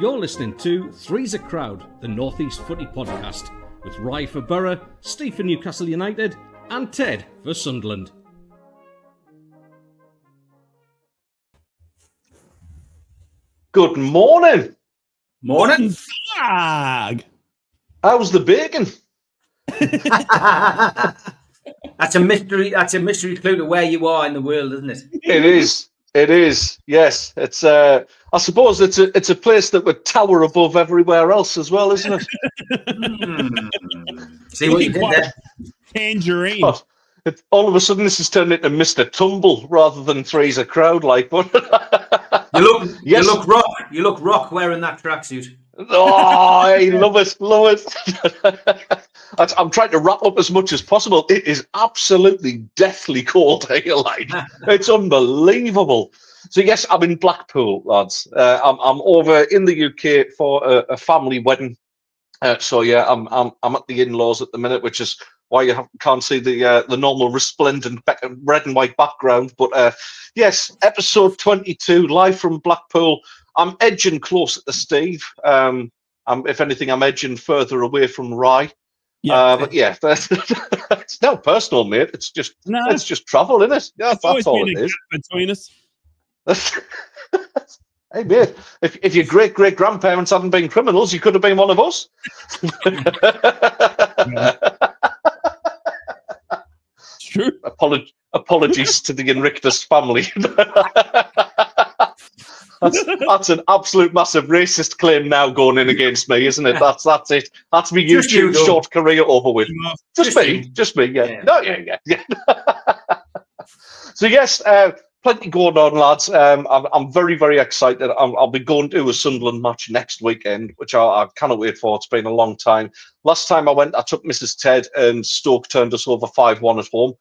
You're listening to Three's a Crowd, the North East Footy podcast, with Rye for Borough, Steve for Newcastle United, and Ted for Sunderland. Good morning. Morning. Flag. How's the bacon? That's a mystery. That's a mystery clue to where you are in the world, isn't it? It is. It is. Yes. It's. I suppose it's a place that would tower above everywhere else as well, isn't it? See what you did there? Tangerine. God, all of a sudden, this has turned into Mr. Tumble rather than Three's a Crowd. Like, but you look rock. You look rock wearing that tracksuit. Oh, I love it. Love it. I'm trying to wrap up as much as possible. It is absolutely deathly cold here, like it's unbelievable. So yes, I'm in Blackpool, lads. I'm over in the UK for a family wedding. So yeah, I'm at the in-laws at the minute, which is why you can't see the normal resplendent red and white background. But yes, episode 22, live from Blackpool. I'm edging close to Steve. If anything, I'm edging further away from Rye. Yeah. But yeah, it's no personal, mate. It's just travel, isn't it? Yeah, that's all it is. Between us. Hey, mate, if your great-great-grandparents hadn't been criminals, you could have been one of us. It's true. Apologies to the Inrictus family. That's an absolute massive racist claim now going in against me, isn't it? That's it. That's me YouTube short career over with. Just me. Yeah. No, yeah. So yes, plenty going on, lads. I'm very, very excited. I'll be going to a Sunderland match next weekend, which I cannot wait for. It's been a long time. Last time I went, I took Mrs. Ted, and Stoke turned us over 5-1 at home.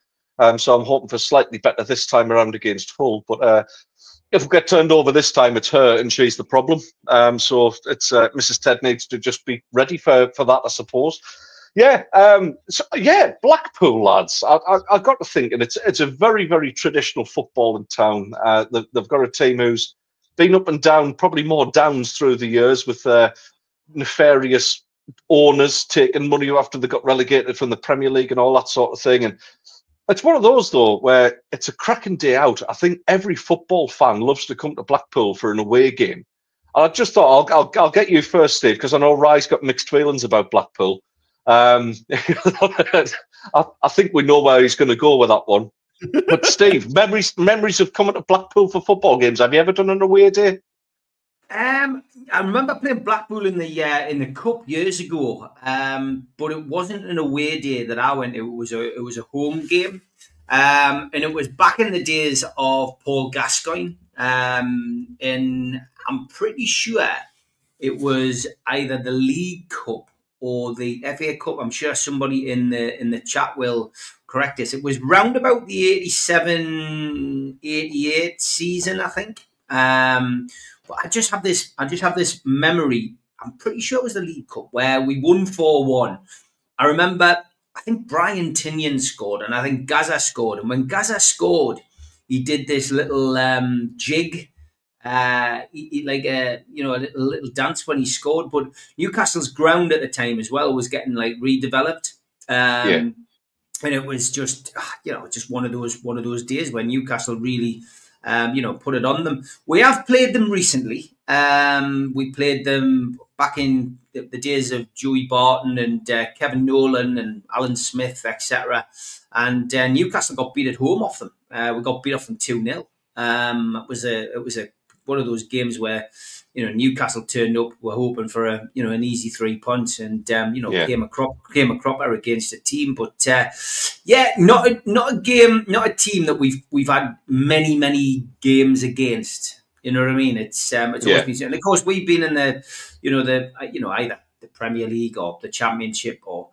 So I'm hoping for slightly better this time around against Hull. But if we get turned over this time, it's her, and she's the problem. So it's Mrs. Ted needs to just be ready for that, I suppose. Yeah, Blackpool, lads. I got to thinking it's a very, very traditional footballing town. They've got a team who's been up and down, probably more downs through the years, with nefarious owners taking money after they got relegated from the Premier League and all that sort of thing. And it's one of those, though, where it's a cracking day out. I think every football fan loves to come to Blackpool for an away game. And I just thought I'll get you first, Steve, because I know Rye's got mixed feelings about Blackpool. I think we know where he's going to go with that one. But Steve, memories of coming to Blackpool for football games. Have you ever done an away day? I remember playing Blackpool in the cup years ago, but it wasn't an away day that I went to. It was a home game, and it was back in the days of Paul Gascoigne, and I'm pretty sure it was either the League Cup or the FA Cup. I'm sure somebody in the chat will correct us. It was round about the 87-88 season, I think. But I just have this memory. I'm pretty sure it was the League Cup where we won 4-1. I remember, I think Brian Tinian scored, and I think Gaza scored. And when Gaza scored, he did this little jig. He like a little dance when he scored. But Newcastle's ground at the time as well was getting like redeveloped, and it was just just one of those days when Newcastle really put it on them. We have played them recently. We played them back in the days of Joey Barton and Kevin Nolan and Alan Smith, etc. And Newcastle got beat at home off them. We got beat off them 2-0. It was one of those games where Newcastle turned up, were hoping for an easy 3 points, and came a cropper against a team. But not a game, not a team that we've had many games against. You know what I mean? It's always been, and of course we've been in the either the Premier League or the Championship or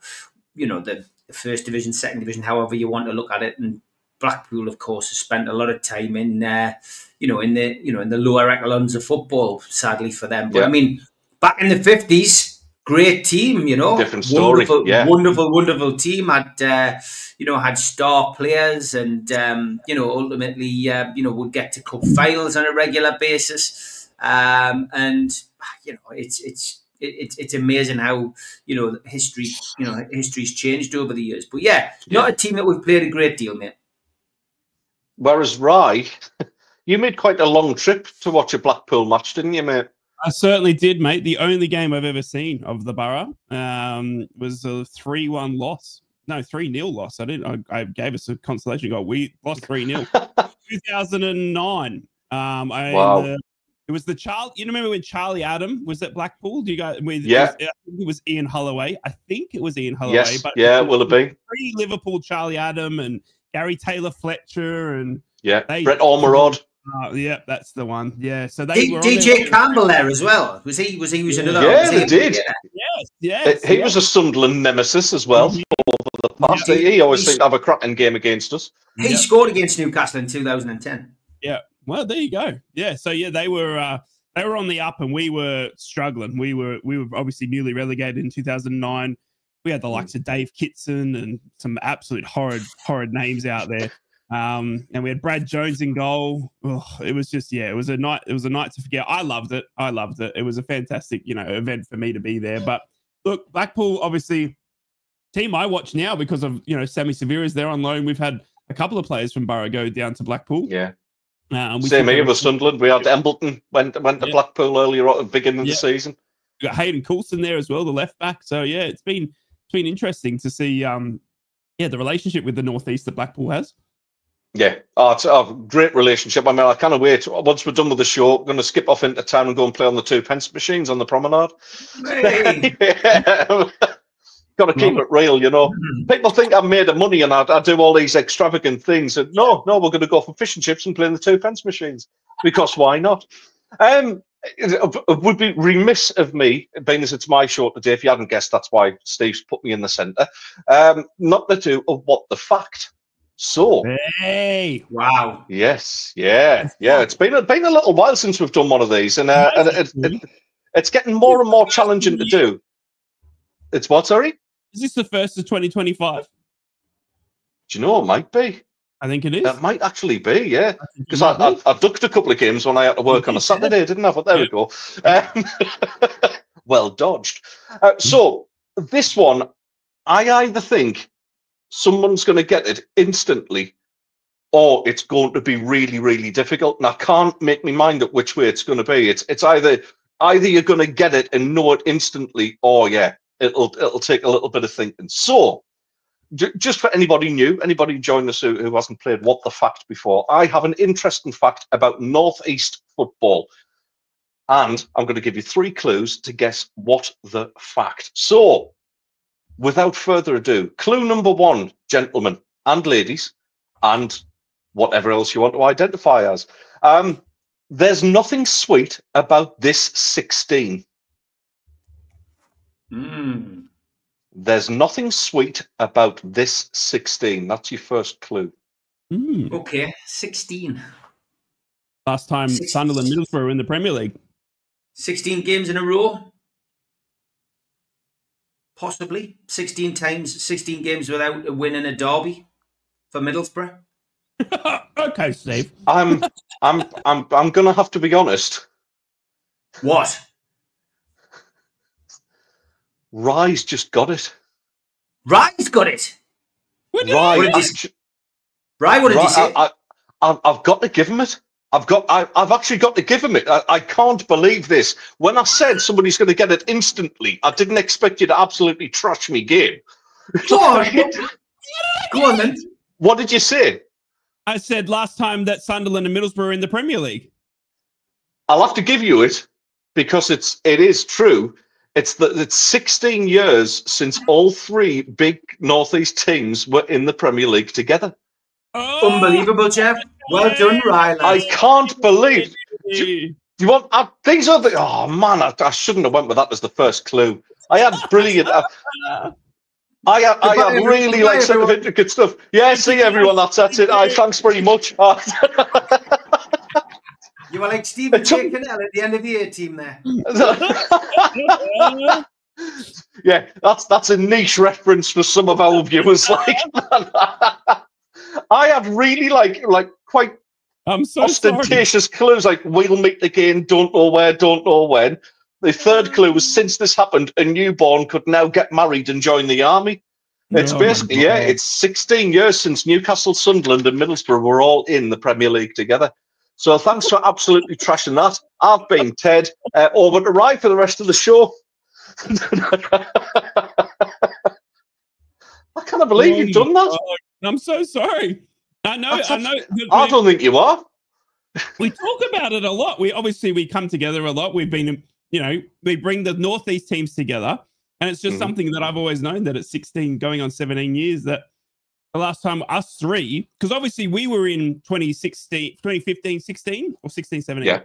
the First Division, Second Division, however you want to look at it. And Blackpool, of course, has spent a lot of time in in the lower echelons of football, sadly for them. But I mean, back in the 50s, great team, different story. Wonderful team. Had star players, and ultimately would get to cup finals on a regular basis. And it's amazing how history's changed over the years. But yeah, not a team that we've played a great deal, mate. Whereas Rye, you made quite a long trip to watch a Blackpool match, didn't you, mate? I certainly did, mate. The only game I've ever seen of the Borough was a 3-1 loss. No, 3-0 loss. I gave us a consolation goal. We lost 3-0. 2009. Wow. It was the Charlie. You remember when Charlie Adam was at Blackpool? Do you guys? Yeah. It was Ian Holloway. I think it was Ian Holloway. Yes. But yeah, will it be? Liverpool Charlie Adam and Gary Taylor Fletcher and Brett Ormerod. Yeah, that's the one. Yeah, so they were DJ Campbell there as well. Was he another? Yeah, they did. Yes. He was a Sunderland nemesis as well over the past. He always seemed to have a cracking game against us. He scored against Newcastle in 2010. Yeah. Well, there you go. Yeah. So they were on the up, and we were struggling. We were obviously newly relegated in 2009. We had the likes of Dave Kitson and some absolute horrid names out there. And we had Brad Jones in goal. Oh, it was just it was a night to forget. I loved it. It was a fantastic event for me to be there. But look, Blackpool obviously team I watch now because of Sammy Severa's there on loan. We've had a couple of players from Borough go down to Blackpool. Yeah. Same here with Sunderland. We had Embleton went to Blackpool earlier at the beginning of the season. We got Hayden Coulson there as well, the left back. So yeah, it's been interesting to see the relationship with the Northeast that Blackpool has. Yeah, it's a great relationship. I mean, I can't wait. Once we're done with the show, I'm going to skip off into town and go and play on the 2p machines on the promenade. Hey. Got to keep it real, People think I'm made of money and I do all these extravagant things. And no, we're going to go for fish and chips and play in the 2p machines because why not? It would be remiss of me, being as it's my show today. If you hadn't guessed, that's why Steve's put me in the centre. Not to do of what the fact. So, hey, wow, yes, yeah. It's been a little while since we've done one of these, and it's getting more and more challenging to do. It's what? Sorry, is this the first of 2025? Do you know it might be? I think it is. It might actually be, yeah. Because I ducked a couple of games when I had to work on a Saturday, didn't I? But there we go. Well dodged. So this one, I either think someone's going to get it instantly, or it's going to be really, really difficult. And I can't make my mind up which way it's going to be. It's either you're going to get it and know it instantly, or it'll take a little bit of thinking. So, just for anybody new, anybody joining us who hasn't played What the Fact before, I have an interesting fact about Northeast football, and I'm going to give you 3 clues to guess what the fact. So, without further ado, clue number 1, gentlemen and ladies, and whatever else you want to identify as. There's nothing sweet about this 16. There's nothing sweet about this 16. That's your first clue. Okay, 16. Last time Sunderland Middlesbrough were in the Premier League. 16 games in a row? Possibly. 16 times, 16 games without a win in a derby for Middlesbrough. Okay, Steve. I'm gonna have to be honest. What? Rye's just got it. Rye's got it. Rye, what did you say? I've got to give him it. I've actually got to give him it. I can't believe this. When I said somebody's going to get it instantly, I didn't expect you to absolutely trash me game. Go on. Go on then. What did you say? I said last time that Sunderland and Middlesbrough were in the Premier League. I'll have to give you it because it is true. It's 16 years since all 3 big Northeast teams were in the Premier League together. Oh, unbelievable, Jeff. Well done, Riley. I can't believe. Do you want? These are the. Oh man, I shouldn't have went with that as the first clue. I had brilliant. I had really like some of intricate stuff. Yeah, see everyone. That's it. Thanks very much. You were like Stephen J. Cannell at the end of the A team there. Yeah, that's a niche reference for some of our viewers. Like, I had really like quite ostentatious clues, like we'll meet again, don't know where, don't know when. The third clue was, since this happened, a newborn could now get married and join the army. It's basically, yeah, it's 16 years since Newcastle, Sunderland and Middlesbrough were all in the Premier League together. So thanks for absolutely trashing that. I've been Ted. Over to Rye for the rest of the show. I can't believe you've done that. I'm so sorry. I know. I don't think you are. We talk about it a lot. We come together a lot. We've been, we bring the Northeast teams together, and it's just something that I've always known, that at 16, going on 17 years, that the last time us three, because obviously we were in 2015, 16 or 16, 17. Yeah.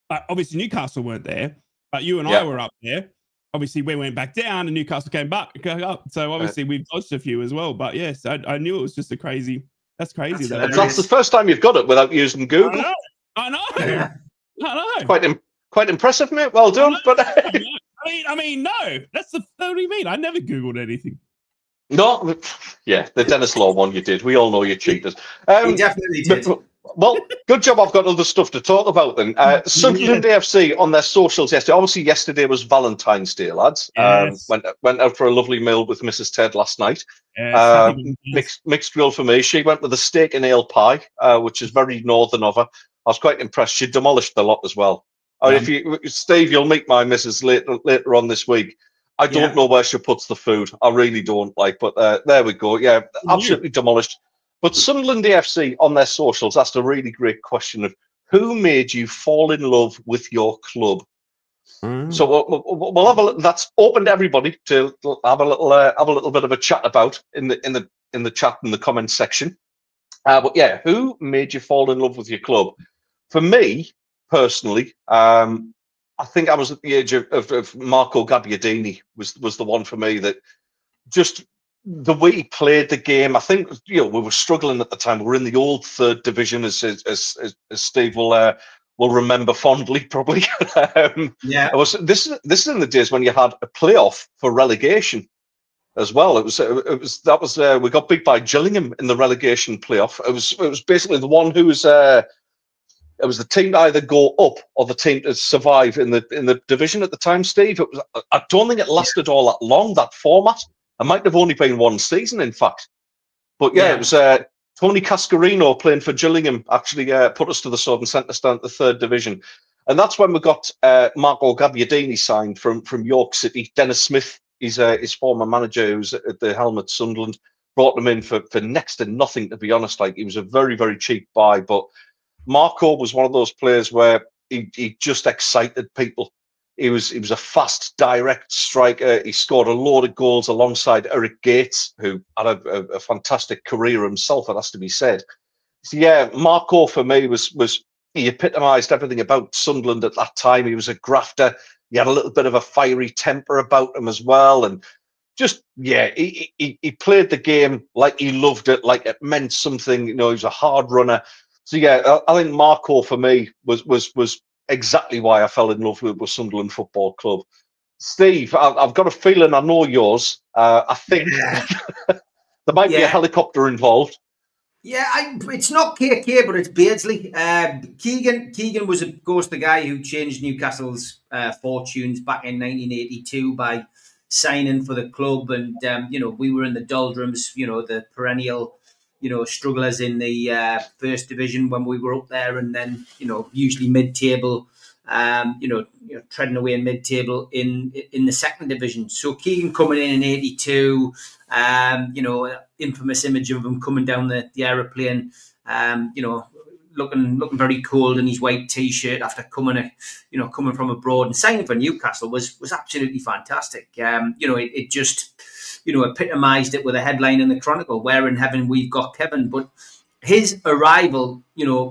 But obviously Newcastle weren't there, but you and I were up there. Obviously we went back down and Newcastle came back up. So obviously we've dodged a few as well. But yes, I knew it was just that's crazy. That's the first time you've got it without using Google. I know. Quite impressive, mate. Well done. But I mean, no. What do you mean? I never Googled anything. No, yeah, the Dennis Law one you did. We all know you cheated. You definitely did. Well, good job. I've got other stuff to talk about then. Sunderland AFC on their socials yesterday. Obviously, yesterday was Valentine's Day, lads. Yes. Went out for a lovely meal with Mrs. Ted last night. Yes. Mixed grill for me. She went with a steak and ale pie, which is very northern of her. I was quite impressed. She demolished the lot as well. Steve, you'll meet my missus later on this week. I don't know where she puts the food. I really don't, but there we go. Yeah, absolutely demolished. But Sunderland AFC on their socials asked a really great question of, who made you fall in love with your club? So we'll have that's open to everybody to have a little bit of a chat about in the chat in the comment section. But yeah, who made you fall in love with your club? For me personally, I think I was at the age of Marco Gabbiadini was the one for me, that just the way he played the game. I think we were struggling at the time. We were in the old third division, as Steve will remember fondly, probably. This is in the days when you had a playoff for relegation as well. We got beat by Gillingham in the relegation playoff. It was basically the one who was. It was the team to either go up or the team to survive in the division at the time, Steve. I don't think it lasted all that long, that format. It might have only been one season, in fact. But it was Tony Cascarino playing for Gillingham actually put us to the sword and sent us down to the third division. And that's when we got Marco Gabbiadini signed from York City. Dennis Smith, his former manager, who's at the helm at Sunderland, brought him in for next to nothing, to be honest. He was a very, very cheap buy, but Marco was one of those players where he just excited people. He was a fast, direct striker. He scored a load of goals alongside Eric Gates, who had a fantastic career himself, it has to be said. So yeah, Marco for me he epitomised everything about Sunderland at that time. He was a grafter. He had a little bit of a fiery temper about him as well, and just he played the game like he loved it, like it meant something. He was a hard runner. So yeah, I think Marco for me was exactly why I fell in love with Sunderland Football Club. Steve, I've got a feeling I know yours. I think there might be a helicopter involved. Yeah, it's not KK, but it's Beardsley. Keegan was, of course, the guy who changed Newcastle's fortunes back in 1982 by signing for the club. And, we were in the doldrums, the perennial strugglers in the first division when we were up there, and then usually mid-table, treading away in mid-table in the second division. So Keegan coming in 82, infamous image of him coming down the aeroplane, looking very cold in his white t-shirt after coming from abroad, and signing for Newcastle was absolutely fantastic. It just epitomised it with a headline in the Chronicle, "Where in heaven we've got Kevin." But his arrival,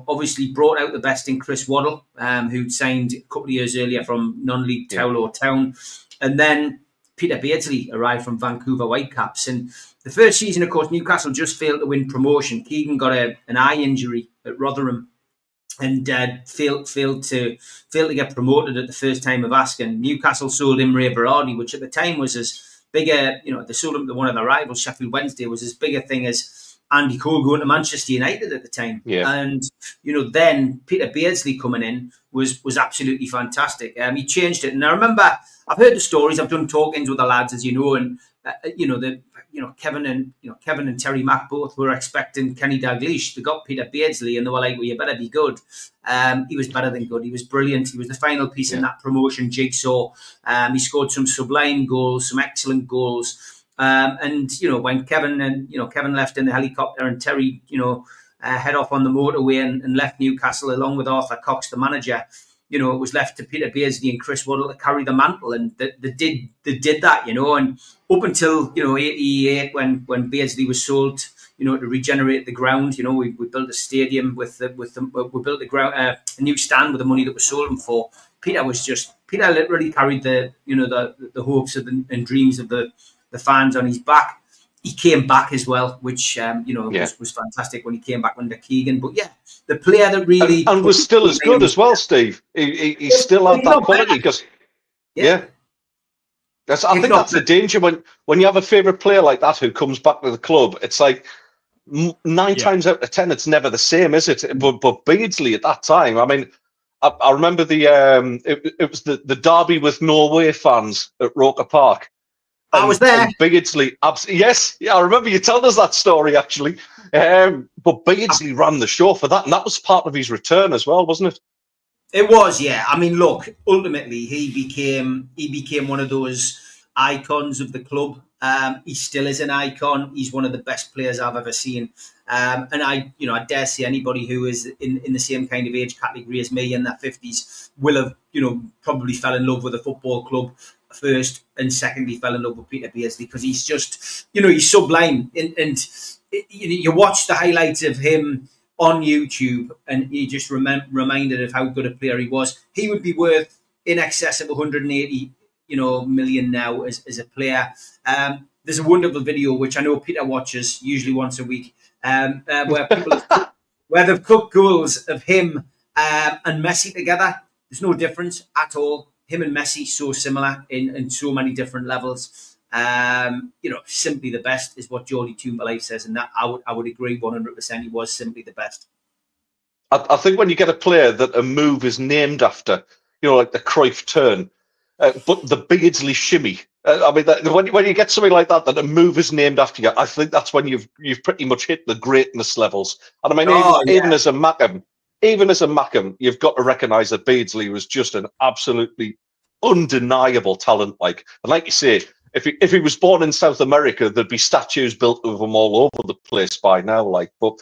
obviously brought out the best in Chris Waddle, who'd signed a couple of years earlier from non-league Towlow Town. And then Peter Beardsley arrived from Vancouver Whitecaps. And the first season, of course, Newcastle just failed to win promotion. Keegan got an eye injury at Rotherham and failed to get promoted at the first time of asking. Newcastle sold Imre Berardi, which at the time was as big they sold him to one of their rivals, Sheffield Wednesday, was as big a thing as Andy Cole going to Manchester United at the time. Yeah. And, you know, then Peter Beardsley coming in was absolutely fantastic. He changed it. And I remember, I've heard the stories, I've done talkings with the lads, as you know, and, Kevin and Terry Mack both were expecting Kenny Dalglish. They got Peter Beardsley and they were like, well, you better be good. He was better than good. He was brilliant. He was the final piece in that promotion jigsaw. He scored some sublime goals, some excellent goals. And, you know, when Kevin left in the helicopter and Terry, head off on the motorway and left Newcastle along with Arthur Cox, the manager, you know, it was left to Peter Beardsley and Chris Waddle to carry the mantle. And they did that, you know, and up until, 88 when Beardsley was sold, to regenerate the ground, we built a stadium we built a new stand with the money that was sold him for. Peter literally carried the hopes and dreams of the fans on his back. He came back as well, which was fantastic when he came back under Keegan. But yeah, the player that really and was still as good as well, Steve. He still had that quality because I think that's the danger when you have a favourite player like that who comes back to the club. It's like 9 times out of 10, it's never the same, is it? But Beardsley at that time, I mean, I remember it was the derby with Norway fans at Roker Park. I was there. Beardsley, yes, I remember you telling us that story actually. But Beardsley ran the show for that, and that was part of his return as well, wasn't it? It was, yeah. I mean, look, ultimately he became one of those icons of the club. He still is an icon. He's one of the best players I've ever seen. And I dare say anybody who is in the same kind of age category as me in their 50s will have, probably fell in love with a football club first, and secondly fell in love with Peter Beardsley because he's just, he's sublime. And you watch the highlights of him on YouTube and you just reminded of how good a player he was. He would be worth in excess of 180 million now as a player. There's a wonderful video which I know Peter watches usually once a week, where they've cooked goals of him and Messi together. There's no difference at all. Him and Messi so similar in so many different levels. Simply the best is what Geordie Toomberlife says, and that I would agree 100%. He was simply the best. I think when you get a player that a move is named after, like the Cruyff turn, but the Beardsley shimmy. When you get something like that a move is named after you, I think that's when you've pretty much hit the greatness levels. And I mean, even as a MACKEM, you've got to recognise that Beardsley was just an absolutely undeniable talent. And like you say, if he was born in South America, there'd be statues built of him all over the place by now. But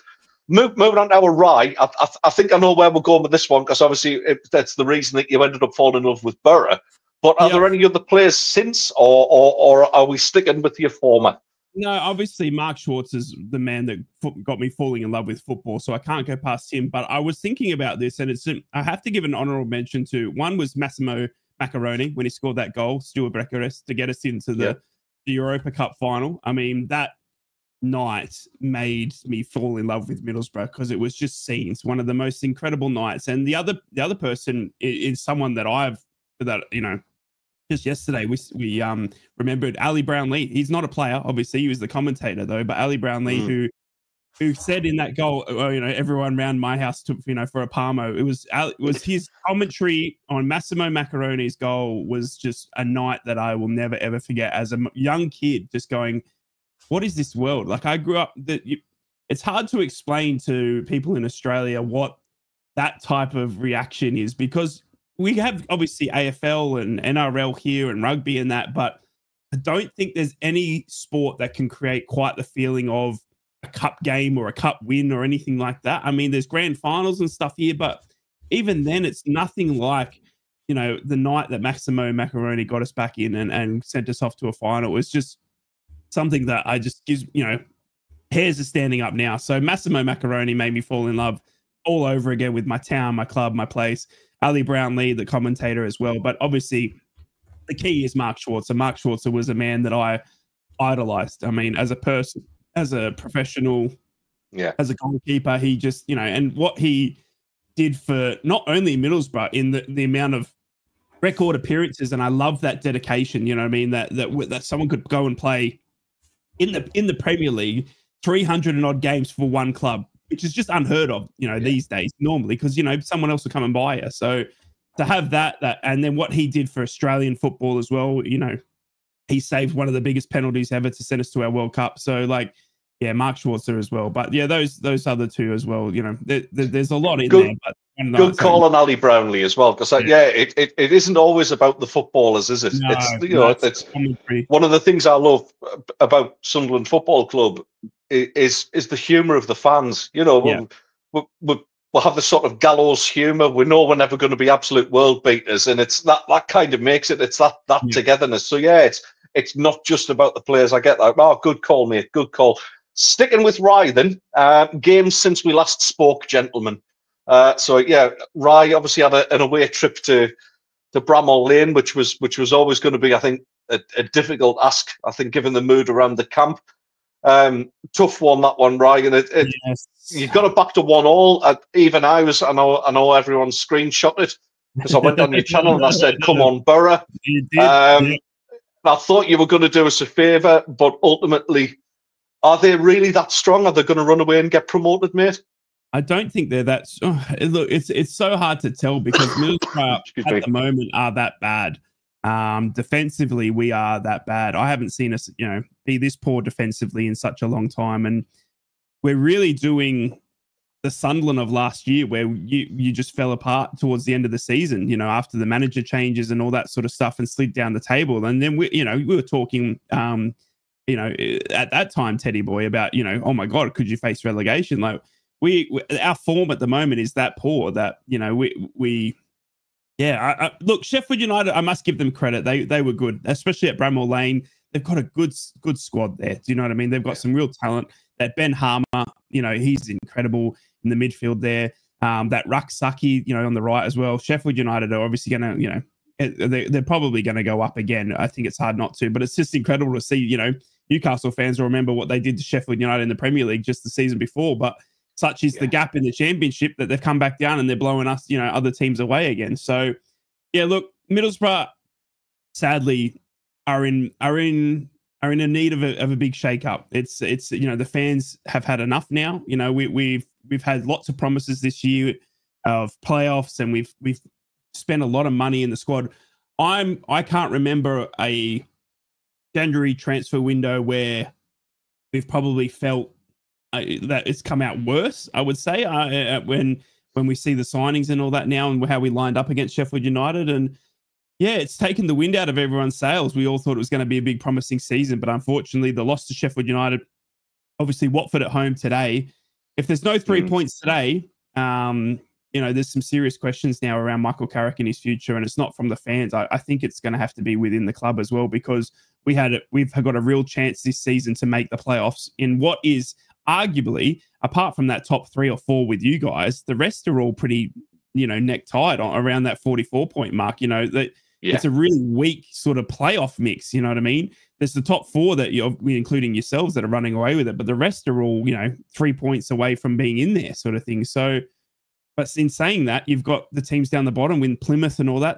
moving on to our Rye, I think I know where we're going with this one because obviously that's the reason that you ended up falling in love with BORO. But are there any other players since, or are we sticking with your former? No, obviously Mark Schwartz is the man that got me falling in love with football, so I can't go past him. But I was thinking about this, and I have to give an honourable mention to one was Massimo Maccarone when he scored that goal, Stuart Brecaris, to get us into the Europa Cup final. I mean, that night made me fall in love with Middlesbrough because it was just scenes, one of the most incredible nights. And the other person is someone that just yesterday we remembered Ali Brownlee. He's not a player, obviously. He was the commentator though, but Ali Brownlee who said in that goal, everyone around my house took, for a Palmo. It was his commentary on Massimo Maccarone's goal was just a night that I will never ever forget as a young kid, just going, what is this world? I grew up it's hard to explain to people in Australia what that type of reaction is because we have obviously AFL and NRL here and rugby and that, but I don't think there's any sport that can create quite the feeling of a cup game or a cup win or anything like that. I mean, there's grand finals and stuff here, but even then it's nothing like, the night that Massimo Maccarone got us back in and sent us off to a final. It was just something that I just gives, hairs are standing up now. So Massimo Maccarone made me fall in love all over again with my town, my club, my place. Ali Brownlee, the commentator as well. But obviously the key is Mark Schwarzer. Mark Schwarzer was a man that I idolized. I mean, as a person, as a professional, as a goalkeeper, he just, and what he did for not only Middlesbrough in the amount of record appearances, and I love that dedication, that someone could go and play in the Premier League 300 and odd games for one club, which is just unheard of, these days normally, because, someone else will come and buy you. So to have that, and then what he did for Australian football as well, he saved one of the biggest penalties ever to send us to our World Cup. So Mark Schwarzer as well. But those other two as well, there's a lot in there. But good call on Ali Brownlee as well, because it isn't always about the footballers, is it? No, it's one of the things I love about Sunderland Football Club is the humour of the fans. We'll have this sort of gallows humour. We know we're never going to be absolute world beaters, and it's that kind of makes it. It's that togetherness. So it's not just about the players. I get that. Oh, good call, mate. Good call. Sticking with Rye then, games since we last spoke, gentlemen. Rye obviously had an away trip to Bramall Lane, which was always going to be, I think, a difficult ask, I think, given the mood around the camp. Tough one, that one, Rye, and you got it back to 1-1. Even I know everyone screenshot it, because I went on your channel and I said, "Come on, Borough." You did. I thought you were going to do us a favour, but ultimately, are they really that strong? Are they going to run away and get promoted, mate? I don't think they're that. Look, it's so hard to tell, because Middlesbrough at the moment are that bad. Defensively, we are that bad. I haven't seen us, be this poor defensively in such a long time, and we're really doing the Sunderland of last year, where you just fell apart towards the end of the season, after the manager changes and all that sort of stuff, and slid down the table. And then we were talking, at that time, Teddy boy, about, oh my God, could you face relegation? Like our form at the moment is that poor that, look, Sheffield United, I must give them credit. They were good, especially at Bramall Lane. They've got a good squad there. Do you know what I mean? They've got some real talent. That Ben Harmer, he's incredible in the midfield there. That Rucksaki, on the right as well. Sheffield United are obviously going to, they're probably going to go up again. I think it's hard not to, but it's just incredible to see, Newcastle fans will remember what they did to Sheffield United in the Premier League just the season before. But such is the gap in the championship that they've come back down and they're blowing us, other teams away again. So, look, Middlesbrough, sadly, are in a need of a big shake-up. It's the fans have had enough now. We've had lots of promises this year of playoffs, and we've spent a lot of money in the squad. I can't remember a January transfer window where we've probably felt that it's come out worse, I would say, when we see the signings and all that now, and how we lined up against Sheffield United. And it's taken the wind out of everyone's sails. We all thought it was going to be a big promising season, but unfortunately the loss to Sheffield United, obviously Watford at home today. If there's no 3 points today, there's some serious questions now around Michael Carrick and his future, and it's not from the fans. I think it's going to have to be within the club as well, because we've got a real chance this season to make the playoffs in what is arguably, apart from that top 3 or 4 with you guys, the rest are all pretty, neck tied around that 44-point mark. It's a really weak sort of playoff mix. You know what I mean? There's the top 4 that including yourselves, that are running away with it, but the rest are all, 3 points away from being in there, sort of thing. So, but in saying that, you've got the teams down the bottom with Plymouth and all that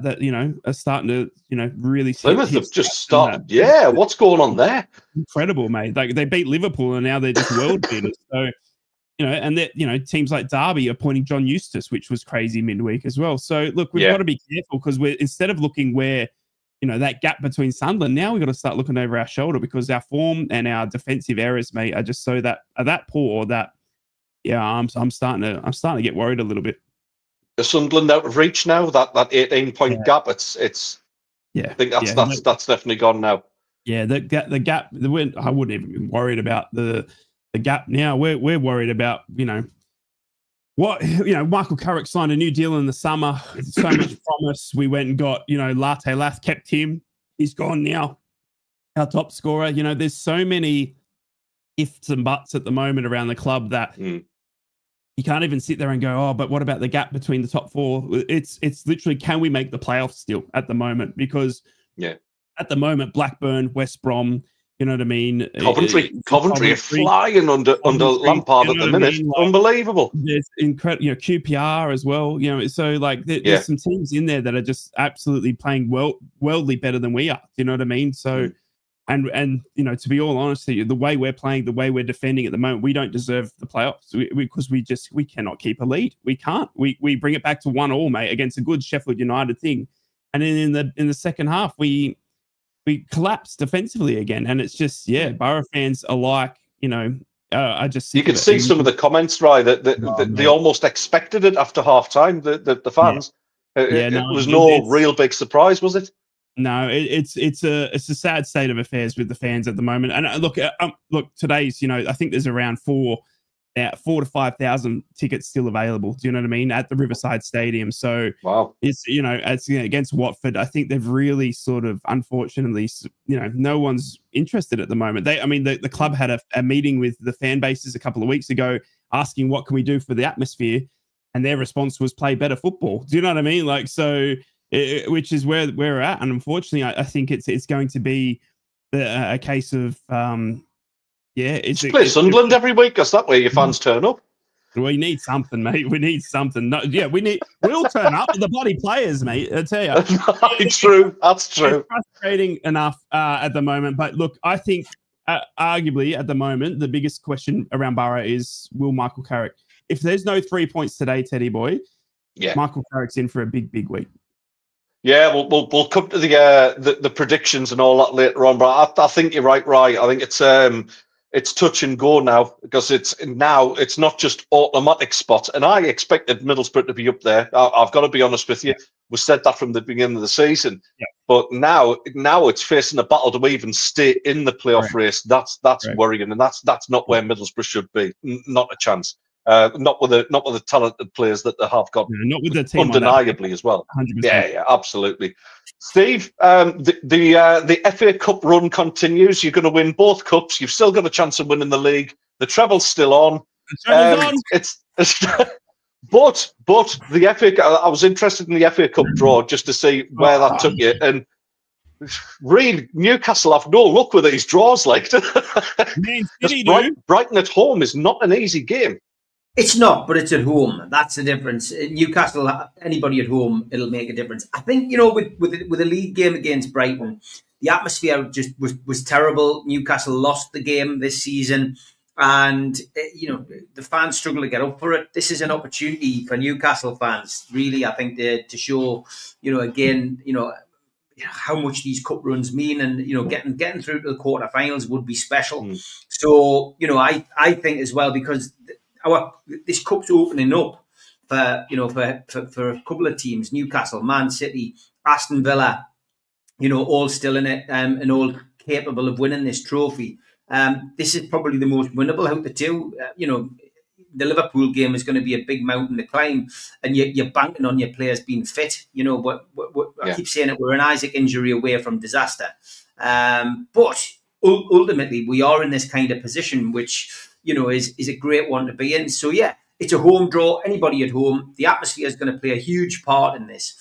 are starting to, really. Plymouth have just started. What's going on there? Incredible, mate. Like, they beat Liverpool and now they're just world beaters. So, and that, teams like Derby appointing John Eustace, which was crazy midweek as well. So look, we've got to be careful, because instead of looking where, that gap between Sunderland, now we've got to start looking over our shoulder, because our form and our defensive errors, mate, are just are that poor that, I'm starting to get worried a little bit. The Sunderland out of reach now, that 18-point gap, it's I think that's definitely gone now. Yeah, the gap, I wouldn't even be worried about the gap now. We're worried about, Michael Carrick signed a new deal in the summer. So much promise. We went and got, Latte Lath, kept him. He's gone now. Our top scorer. There's so many ifs and buts at the moment around the club that you can't even sit there and go, oh, but what about the gap between the top 4? It's literally, can we make the playoffs still at the moment? Because at the moment, Blackburn, West Brom, you know what I mean? Coventry are flying under Lampard at the minute. Unbelievable. There's incredible, QPR as well. So like there's some teams in there that are just absolutely playing worldly better than we are. Do you know what I mean? So And you know, to be all honest, the way we're playing, the way we're defending at the moment, we don't deserve the playoffs because we cannot keep a lead. We can't. We bring it back to 1-1, mate, against a good Sheffield United thing, and then in the second half we collapse defensively again, and it's just Borough fans alike, you know. I just you can see some of the comments, right? That they almost expected it after half time. The fans, it was no real big surprise, was it? No, it's a sad state of affairs with the fans at the moment. And look, today's, you know, I think there's around 4,000 to 5,000 tickets still available. Do you know what I mean? At the Riverside Stadium. So wow, it's, you know, it's against Watford. I think they've really sort of, unfortunately, you know, no one's interested at the moment. The club had a meeting with the fan bases a couple of weeks ago asking what can we do for the atmosphere, and their response was play better football. Do you know what I mean? Like, so, which is where we're at. And unfortunately, I think it's going to be a case of, it's play Sunderland every week, because that way your fans turn up. We need something, mate. We need something. No, we'll turn up with the bloody players, mate. I tell you. It's true. That's true. It's frustrating enough at the moment. But look, I think arguably at the moment, the biggest question around Borough is, will Michael Carrick, if there's no 3 points today, Teddy boy, Michael Carrick's in for a big, big week. Yeah, we'll come to the predictions and all that later on. But I think you're right. I think it's touch and go now, because it's not just automatic spots. And I expected Middlesbrough to be up there. I've got to be honest with you. We said that from the beginning of the season. Yeah. But now it's facing a battle to even stay in the playoff race. That's worrying, and that's not where Middlesbrough should be. Not a chance. Not with the talented players that they have got. Not with the team, undeniably as well. 100%. Yeah, absolutely. Steve, the FA Cup run continues. You're going to win both cups. You've still got a chance of winning the league. The treble's still on. But the FA. I was interested in the FA Cup draw just to see where that took you. And really, Newcastle have no luck with these draws. Like Brighton at home is not an easy game. It's not, but it's at home. That's the difference. Newcastle, anybody at home, it'll make a difference. I think, you know, with a league game against Brighton, the atmosphere just was terrible. Newcastle lost the game this season, and you know, the fans struggle to get up for it. This is an opportunity for Newcastle fans, really, I think, to show, you know, again, you know, how much these cup runs mean, and you know, getting through to the quarterfinals would be special. So, you know, I think as well, because this cup's opening up for, you know, for a couple of teams: Newcastle, Man City, Aston Villa, you know, all still in it, and all capable of winning this trophy. This is probably the most winnable out of the two. You know, the Liverpool game is going to be a big mountain to climb, and you're banking on your players being fit. You know, but I keep saying it, we're an Isaac injury away from disaster. But ultimately, we are in this kind of position, which, you know, is a great one to be in. So yeah, it's a home draw. Anybody at home, the atmosphere is going to play a huge part in this.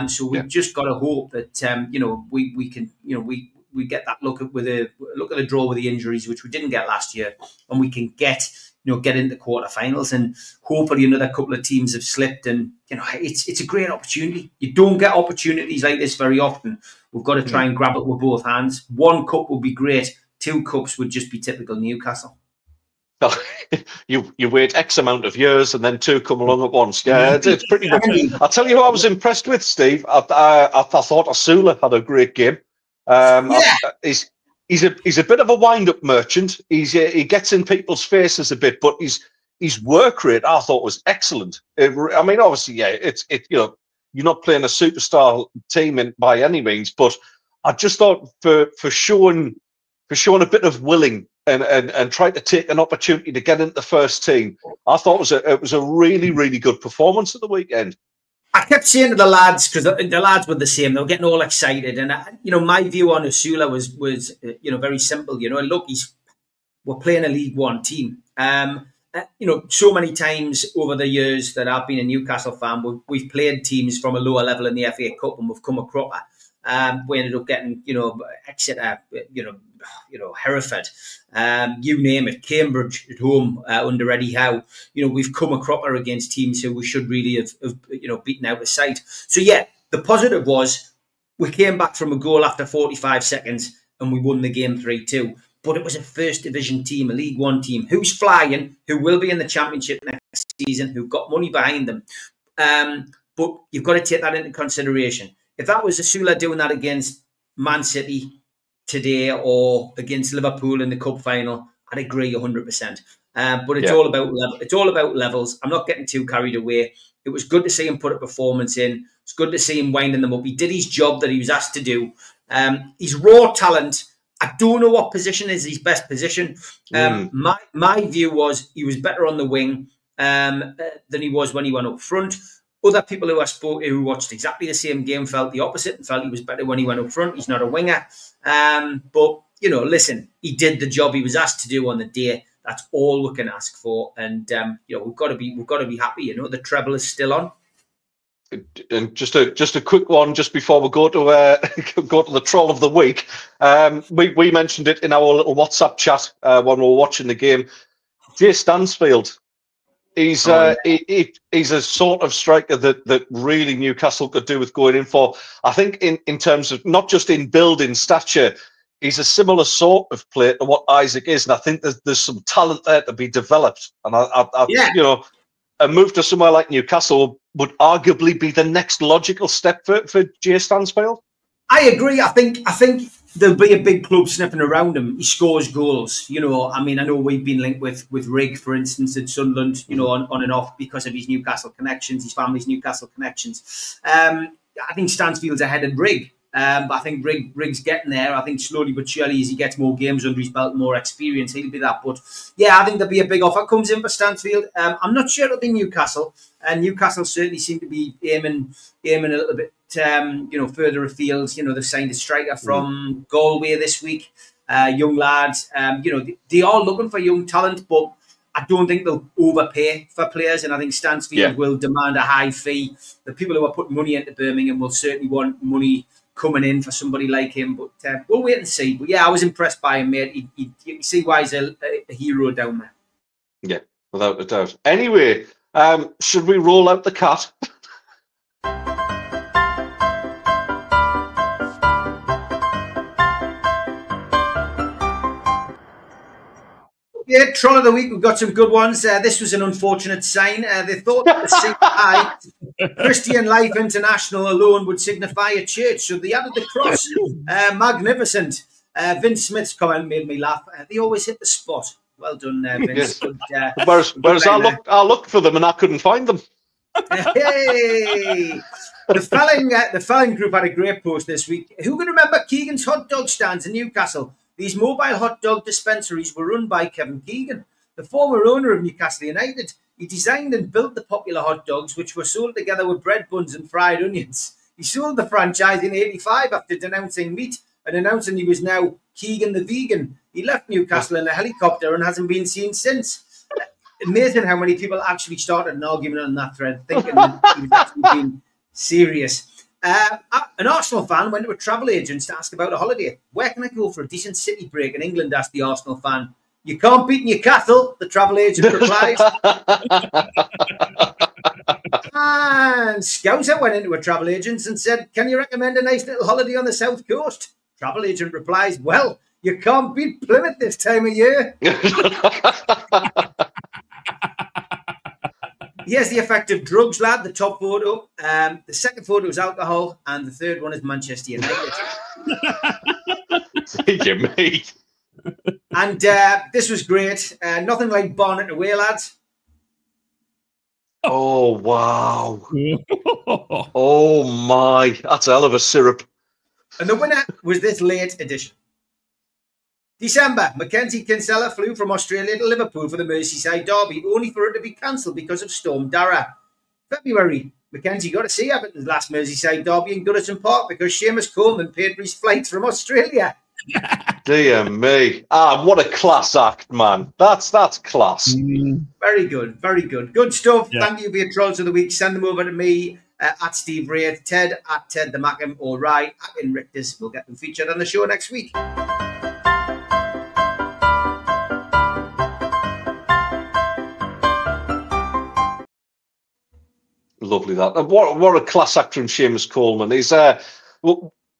So we've just got to hope that you know, we can, you know, we get that look at the draw with the injuries, which we didn't get last year, and we can get into quarterfinals. And hopefully another couple of teams have slipped, and you know, it's a great opportunity. You don't get opportunities like this very often. We've got to try and grab it with both hands. One cup would be great. 2 cups would just be typical Newcastle. You wait X amount of years and then 2 come along at once. Yeah, it's pretty much. I'll tell you who I was impressed with, Steve. I thought Osula had a great game. He's a bit of a wind-up merchant. He gets in people's faces a bit, but his work rate I thought was excellent. I mean, obviously, you know, you're not playing a superstar team by any means, but I just thought for showing a bit of willing and trying to take an opportunity to get into the first team, I thought it was a really, really good performance at the weekend. I kept saying to the lads, because the lads were the same, they were getting all excited, and you know, my view on Osula was you know, very simple. You know, look, we're playing a League One team. You know, so many times over the years that I've been a Newcastle fan, we've played teams from a lower level in the FA Cup, and we've come a cropper. We ended up getting, you know, Exeter, you know, Hereford, you name it, Cambridge at home under Eddie Howe. You know, we've come a cropper against teams who we should really have you know, beaten out of sight. So yeah, the positive was we came back from a goal after 45 seconds, and we won the game 3-2. But it was a first division team, a League One team, who's flying, who will be in the Championship next season, who've got money behind them. But you've got to take that into consideration. If that was Asula doing that against Man City today or against Liverpool in the cup final, I'd agree 100%. But it's all about levels. I'm not getting too carried away. It was good to see him put a performance in. It's good to see him winding them up. He did his job that he was asked to do. He's raw talent. I don't know what position is his best position. My view was he was better on the wing than he was when he went up front. Other people who I spoke to who watched exactly the same game felt the opposite and felt he was better when he went up front. He's not a winger. But, you know, listen, he did the job he was asked to do on the day. That's all we can ask for. And, you know, we've got to be happy. You know, the treble is still on. And just a quick one, just before we go to the troll of the week. We mentioned it in our little WhatsApp chat when we were watching the game. Jay Stansfield, he's a sort of striker that really Newcastle could do with going in for. I think in terms of not just in building stature, he's a similar sort of player to what Isaac is, and I think there's some talent there to be developed. And you know, a move to somewhere like Newcastle would arguably be the next logical step for Jay Stansfield. I agree. I think there'll be a big club sniffing around him. He scores goals. You know, I mean, I know we've been linked with Rig, for instance, at Sunderland, you know, on and off because of his Newcastle connections, his family's Newcastle connections. I think Stansfield's ahead of Rig. But I think Rig's getting there. I think slowly but surely, as he gets more games under his belt, more experience, he'll be that. But yeah, I think there'll be a big offer comes in for Stansfield. I'm not sure it'll be Newcastle, and Newcastle certainly seem to be aiming a little bit, you know, further afield. You know, they've signed a striker from Galway this week, young lads. You know, they are looking for young talent, but I don't think they'll overpay for players, and I think Stansfield will demand a high fee. The people who are putting money into Birmingham will certainly want money coming in for somebody like him, but we'll wait and see. But yeah, I was impressed by him, mate. You can see why he's a hero down there. Yeah, without a doubt. Anyway, should we roll out the cat? Yeah, Troll of the Week, we've got some good ones. This was an unfortunate sign. They thought that the Christian Life International alone would signify a church, so they added the cross. Magnificent. Vince Smith's comment made me laugh. They always hit the spot. Well done, Vince. Yes. Whereas I looked for them and I couldn't find them. Hey! The Felling group had a great post this week. Who can remember Keegan's hot dog stands in Newcastle? These mobile hot dog dispensaries were run by Kevin Keegan, the former owner of Newcastle United. He designed and built the popular hot dogs, which were sold together with bread buns and fried onions. He sold the franchise in '85 after denouncing meat and announcing he was now Keegan the Vegan. He left Newcastle in a helicopter and hasn't been seen since. Amazing how many people actually started an argument on that thread, thinking that he was actually being serious. An Arsenal fan went to a travel agent to ask about a holiday. Where can I go for a decent city break in England? Asked the Arsenal fan. You can't beat Newcastle, the travel agent replied. And Scouser went into a travel agent and said, can you recommend a nice little holiday on the south coast? Travel agent replies, well, you can't beat Plymouth this time of year. Here's the effect of drugs, lad, the top photo. The second photo is alcohol, and the third one is Manchester United. You me. And this was great. Nothing like Barnet away, lads. Oh, wow. Oh, my. That's a hell of a syrup. And the winner was this late edition. December, Mackenzie Kinsella flew from Australia to Liverpool for the Merseyside derby, only for it to be cancelled because of Storm Dara. February, Mackenzie got to see Everton's last Merseyside derby in Goodison Park because Seamus Coleman paid for his flights from Australia. Dear me. What a class act, man. That's class. Very good, very good. Good stuff. Yeah. Thank you for your trolls of the week. Send them over to me at Steve Wraith, Ted at Ted the MACKEM, or Rye at Inrictus. We'll get them featured on the show next week. Lovely that. And what a class act from Seamus Coleman. He's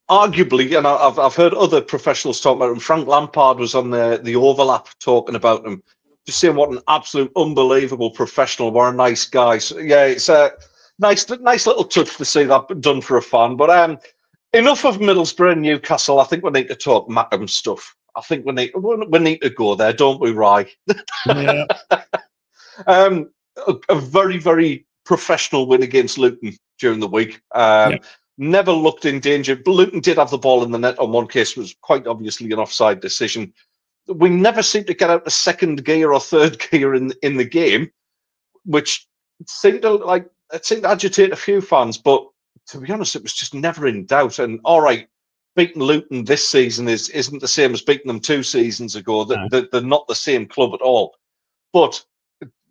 arguably, and I've heard other professionals talk about him. Frank Lampard was on the overlap talking about him, just saying what an absolute unbelievable professional, what a nice guy. So, yeah, it's a nice little touch to see that done for a fan. But enough of Middlesbrough and Newcastle. I think we need to talk MACKEM stuff. I think we need to go there, don't we, Rye? Yeah. A very, very professional win against Luton during the week. Never looked in danger. But Luton did have the ball in the net on one case. It was quite obviously an offside decision. We never seemed to get out the second gear or third gear in the game, which seemed to agitate a few fans. But to be honest, it was just never in doubt. And all right, beating Luton this season isn't the same as beating them 2 seasons ago. They're not the same club at all. But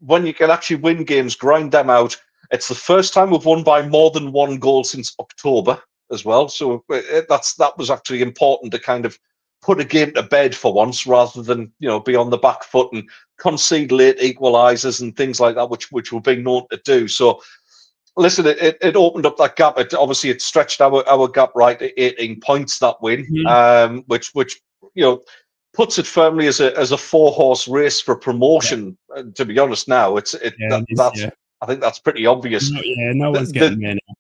when you can actually win games, grind them out. It's the first time we've won by more than 1 goal since October as well. So that was actually important to kind of put a game to bed for once, rather than be on the back foot and concede late equalisers and things like that, which we've been known to do. So listen, it opened up that gap. It stretched our gap right to 18 points, that win, which puts it firmly as a 4-horse race for promotion. To be honest, now I think that's pretty obvious. No one's getting there now.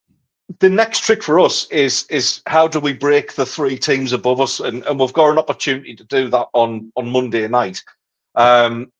The next trick for us is how do we break the 3 teams above us, and we've got an opportunity to do that on Monday night.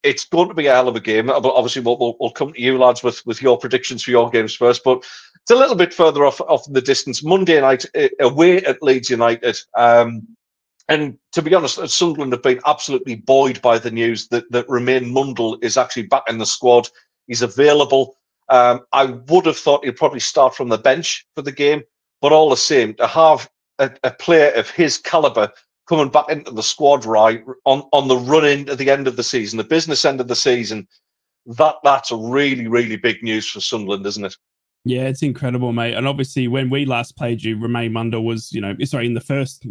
It's going to be a hell of a game. Obviously, we'll come to you lads with your predictions for your games first, but it's a little bit further off the distance. Monday night away at Leeds United. And to be honest, Sunderland have been absolutely buoyed by the news that Romain Mundle is actually back in the squad. He's available. I would have thought he'd probably start from the bench for the game, but all the same, to have a player of his calibre coming back into the squad right on the run into the end of the season, the business end of the season, that's a really, really big news for Sunderland, isn't it? Yeah, it's incredible, mate. And obviously, when we last played you, Romain Mundle was, in the first,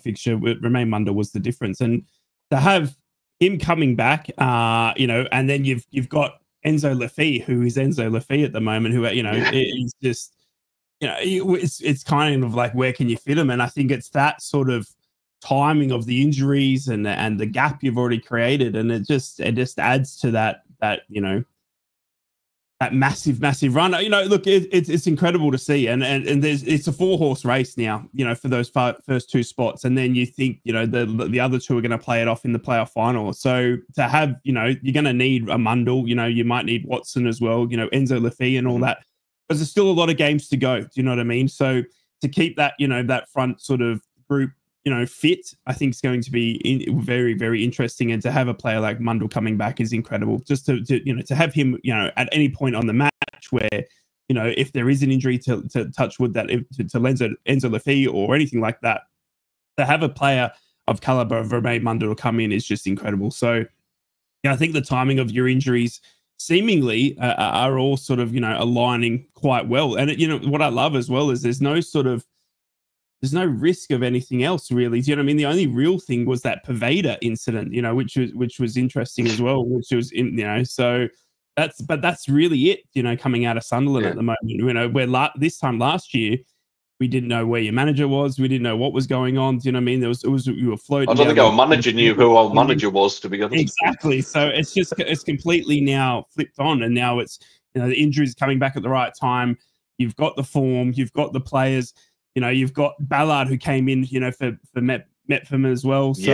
fixture, Romain Mundle was the difference. And to have him coming back, and then you've got Enzo Lafie, who is Enzo Lafie at the moment, who, is just, it's kind of like, where can you fit him? And I think it's that sort of timing of the injuries and the gap you've already created, and it just adds to that that massive run. Look, it's incredible to see, and it's a 4-horse race now, for those first 2 spots, and then you think the other 2 are going to play it off in the playoff final. So to have you're going to need a Mundle, you might need Watson as well, Enzo Lafie and all that, because there's still a lot of games to go. Do you know what I mean? So to keep that that front sort of group fit, I think is going to be very, very interesting. And to have a player like Mundle coming back is incredible. Just to have him, at any point on the match where, if there is an injury to touch wood, that to Enzo Lafie or anything like that, to have a player of caliber of Romain Mundle to come in is just incredible. So, I think the timing of your injuries seemingly are all sort of, aligning quite well. And, what I love as well is there's no risk of anything else, really. Do you know what I mean? The only real thing was that Pervader incident, which was interesting as well, which was so that's really it, coming out of Sunderland at the moment. Where this time last year, we didn't know where your manager was, we didn't know what was going on. Do you know what I mean? You were floating. I don't think our manager knew who our manager was, to be honest. Exactly. So it's completely now flipped on, and now it's the injuries coming back at the right time. You've got the form, you've got the players. You've got Ballard who came in, for Metfam as well. So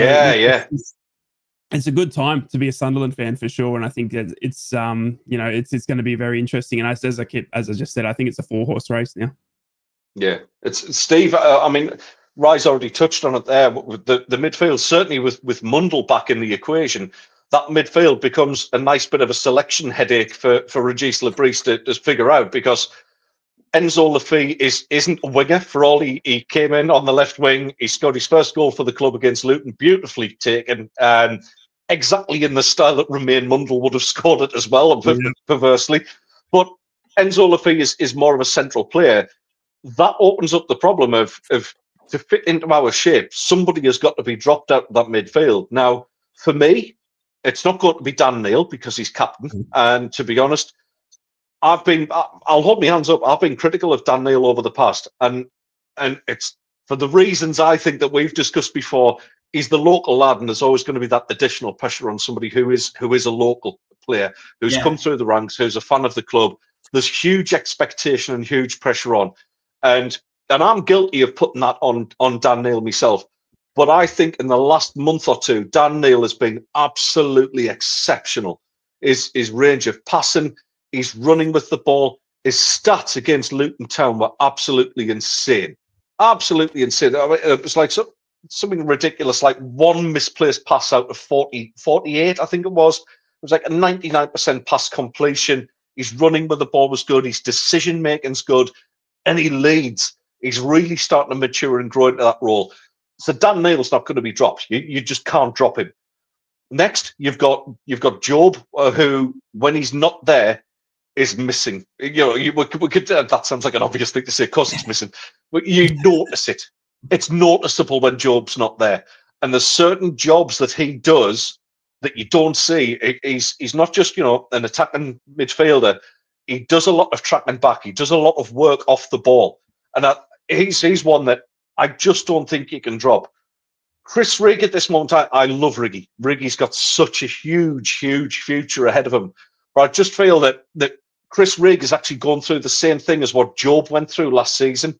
it's a good time to be a Sunderland fan for sure. And I think that it's going to be very interesting. And as I just said, I think it's a 4-horse race now. Yeah, it's Steve. I mean, Rye's already touched on it there. With the midfield, certainly with Mundle back in the equation, that midfield becomes a nice bit of a selection headache for Régis Lebris to figure out, because Enzo Lafie isn't a winger. For all he came in on the left wing, he scored his first goal for the club against Luton, beautifully taken, and exactly in the style that Romain Mundle would have scored it as well, perversely. But Enzo Lafie is more of a central player. That opens up the problem of to fit into our shape, somebody has got to be dropped out of that midfield. Now, for me, it's not going to be Dan Neil because he's captain, and to be honest, I'll hold my hands up. I've been critical of Dan Neil over the past, and it's for the reasons I think that we've discussed before. He's the local lad, and there's always going to be that additional pressure on somebody who is a local player, who's come through the ranks, who's a fan of the club. There's huge expectation and huge pressure on, and I'm guilty of putting that on Dan Neil myself. But I think in the last month or two, Dan Neil has been absolutely exceptional. His range of passing, his running with the ball, his stats against Luton Town were absolutely insane. Absolutely insane. I mean, it was like something ridiculous, like one misplaced pass out of 48, I think it was. It was like a 99% pass completion. His running with the ball was good. His decision making's good, and he leads. He's really starting to mature and grow into that role. So Dan Neil's not going to be dropped. You just can't drop him. Next, you've got Job, who, when he's not there, is missing. We could that sounds like an obvious thing to say. Of course, it's missing, but you notice it. It's noticeable when Job's not there. And there's certain jobs that he does that you don't see. He's not just an attacking midfielder. He does a lot of tracking back. He does a lot of work off the ball, and he's one that I just don't think you can drop. Chris Rigg at this moment, I love Riggy. Riggy's got such a huge future ahead of him. But I just feel that Chris Rigg is actually going through the same thing as what Job went through last season.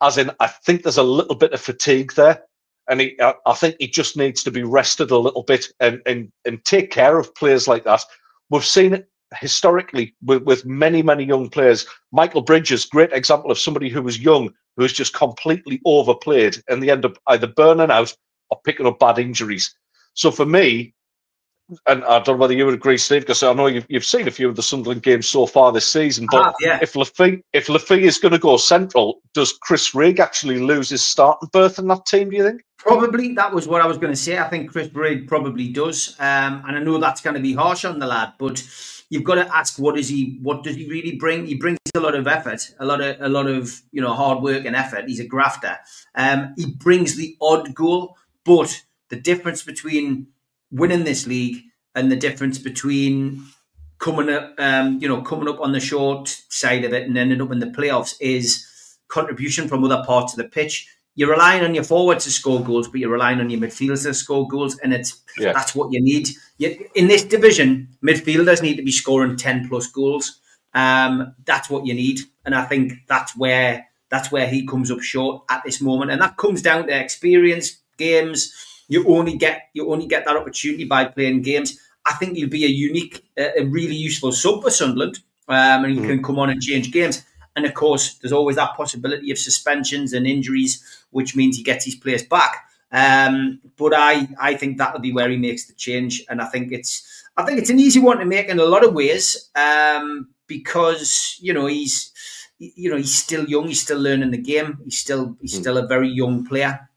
As in, I think there's a little bit of fatigue there. And I think he just needs to be rested a little bit and take care of players like that. We've seen it historically with many young players. Michael Bridges, great example of somebody who was young, who was just completely overplayed, and they end up either burning out or picking up bad injuries. So for me, and I don't know whether you would agree, Steve, because I know you've seen a few of the Sunderland games so far this season, but if Lafay is going to go central, does Chris Rigg actually lose his starting berth in that team, do you think? Probably. That was what I was going to say. I think Chris Rigg probably does. And I know that's going to be harsh on the lad, but you've got to ask, what does he really bring? He brings a lot of effort, a lot of hard work and effort. He's a grafter. He brings the odd goal, but the difference between winning this league and the difference between coming up on the short side of it and ending up in the playoffs is contribution from other parts of the pitch. You're relying on your forwards to score goals, but you're relying on your midfielders to score goals, and that's what you need. In this division, midfielders need to be scoring 10+ goals. That's what you need, and I think that's where he comes up short at this moment, and that comes down to experience, games. You only get that opportunity by playing games. I think you'll be a really useful sub for Sunderland, and you can come on and change games. And of course, there's always that possibility of suspensions and injuries, which means he gets his place back. But I think that'll be where he makes the change, and I think it's an easy one to make in a lot of ways, because he's still young, he's still learning the game, he's still a very young player.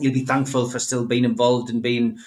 You'll be thankful for still being involved and being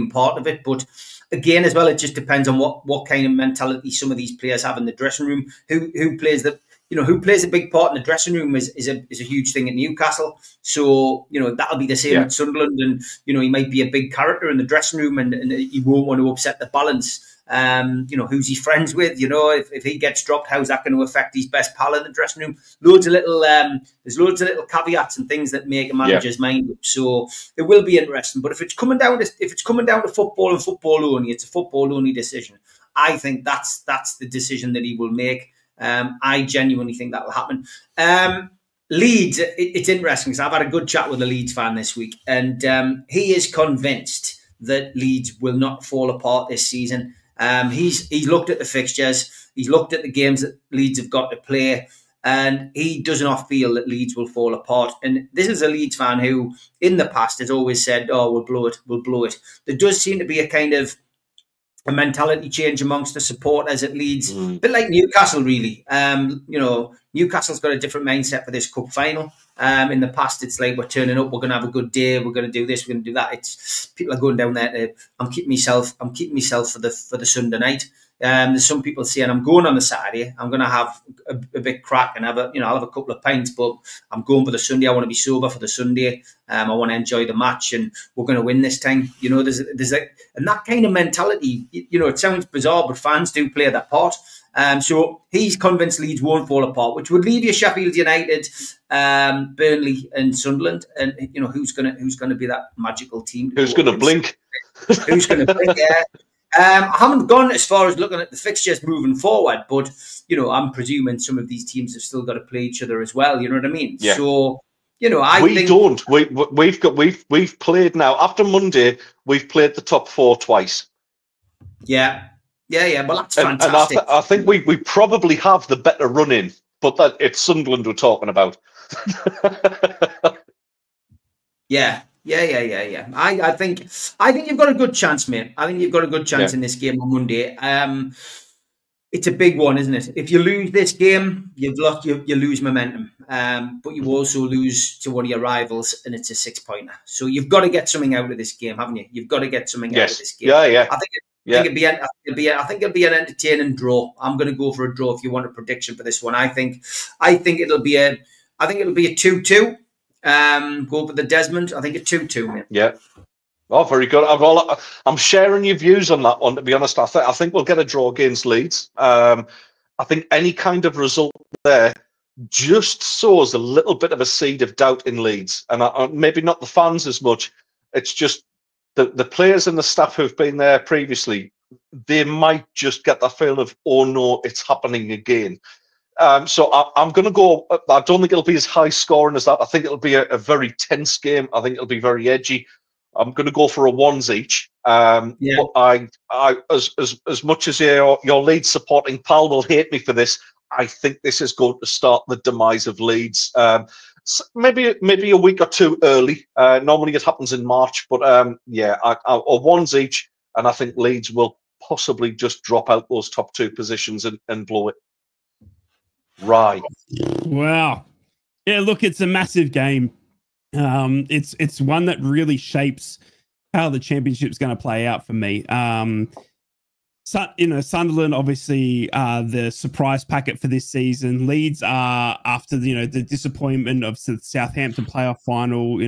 part of it. But again, as well, it just depends on what kind of mentality some of these players have in the dressing room. Who plays a big part in the dressing room is a huge thing at Newcastle. So that'll be the same at Sunderland, and he might be a big character in the dressing room, and he won't want to upset the balance. Who's he friends with? If he gets dropped, how's that going to affect his best pal in the dressing room? There's loads of little caveats and things that make a manager's mind up. So it will be interesting. But if it's coming down to football and football only, it's a football only decision. I think that's the decision that he will make. I genuinely think that will happen. Leeds, it's interesting because I've had a good chat with a Leeds fan this week, and he is convinced that Leeds will not fall apart this season. He's looked at the fixtures, he's looked at the games that Leeds have got to play, and he does not feel that Leeds will fall apart. And this is a Leeds fan who, in the past, has always said, "Oh, we'll blow it." There does seem to be a kind of a mentality change amongst the supporters at Leeds, a bit like Newcastle, really. Newcastle's got a different mindset for this cup final. In the past, it's like, we're turning up, we're going to have a good day, we're going to do this, we're going to do that. It's people are going down there to, I'm keeping myself for the Sunday night. There's some people saying, I'm going on the Saturday, I'm going to have a bit crack and I'll have a couple of pints, but I'm going for the Sunday. I want to be sober for the Sunday. I want to enjoy the match, and we're going to win this time. And that kind of mentality, it sounds bizarre, but fans do play that part. So he's convinced Leeds won't fall apart, which would leave you Sheffield United, Burnley, and Sunderland. And you know who's gonna be that magical team? Who's going to blink? Who's going to blink? Yeah. I haven't gone as far as looking at the fixtures moving forward, but you know, I'm presuming some of these teams have still got to play each other as well. You know what I mean? Yeah. So, you know, we've played now after Monday. We've played the top 4 twice. Yeah. Well, that's fantastic. And I think we probably have the better run in, but that it's Sunderland we're talking about. Yeah. I think you've got a good chance, mate. I think you've got a good chance in this game on Monday. It's a big one, isn't it? If you lose this game, you lose momentum. But you also lose to one of your rivals, and it's a 6-pointer. So you've got to get something out of this game, haven't you? You've got to get something out of this game. Yeah. I think it'll be an entertaining draw. I'm going to go for a draw if you want a prediction for this one. I think it'll be a 2-2. Go for the Desmond. I think a 2-2, mate. Yeah. Oh, very good. I'm sharing your views on that one, to be honest. I think we'll get a draw against Leeds. I think any kind of result there just sows a little bit of a seed of doubt in Leeds. And maybe not the fans as much. It's just the players and the staff who've been there previously, they might just get that feeling of, oh no, it's happening again. So I'm going to go. I don't think it'll be as high scoring as that. I think it'll be a very tense game. I think it'll be very edgy. I'm going to go for a 1s each. But I as much as your Leeds supporting pal will hate me for this, I think this is going to start the demise of Leeds. Maybe a week or 2 early. Normally it happens in March, but a 1s each, and I think Leeds will possibly just drop out those top 2 positions and blow it. Right. Wow. Yeah, look, it's a massive game. It's one that really shapes how the championship's going to play out for me. Sunderland obviously the surprise packet for this season. Leeds are after the disappointment of the Southampton playoff final.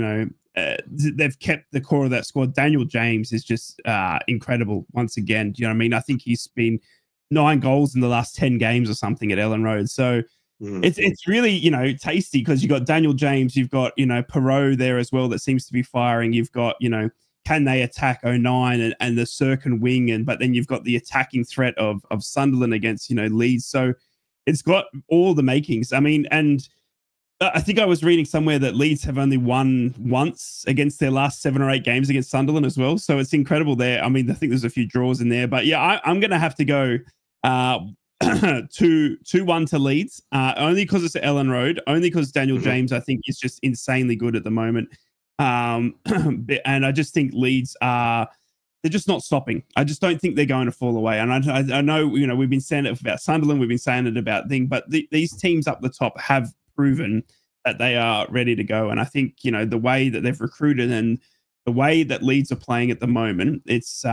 They've kept the core of that squad. Daniel James is just incredible once again. Do you know what I mean? I think he's been 9 goals in the last 10 games or something at Ellen Road. So it's really, tasty because you've got Daniel James, you've got, Perot there as well that seems to be firing. You've got, can they attack 09 and the Circan wing, but then you've got the attacking threat of Sunderland against, Leeds. So it's got all the makings. I mean, and I think I was reading somewhere that Leeds have only won once against their last 7 or 8 games against Sunderland as well. So it's incredible there. I mean, I think there's a few draws in there, but yeah, I'm going to have to go 2-1 to Leeds, only because it's at Ellen Road, only because Daniel James, I think, is just insanely good at the moment. And I just think Leeds they're just not stopping. I just don't think they're going to fall away. And I know, we've been saying it about Sunderland, we've been saying it about but these teams up the top have proven that they are ready to go. And I think, the way that they've recruited and the way that Leeds are playing at the moment, it's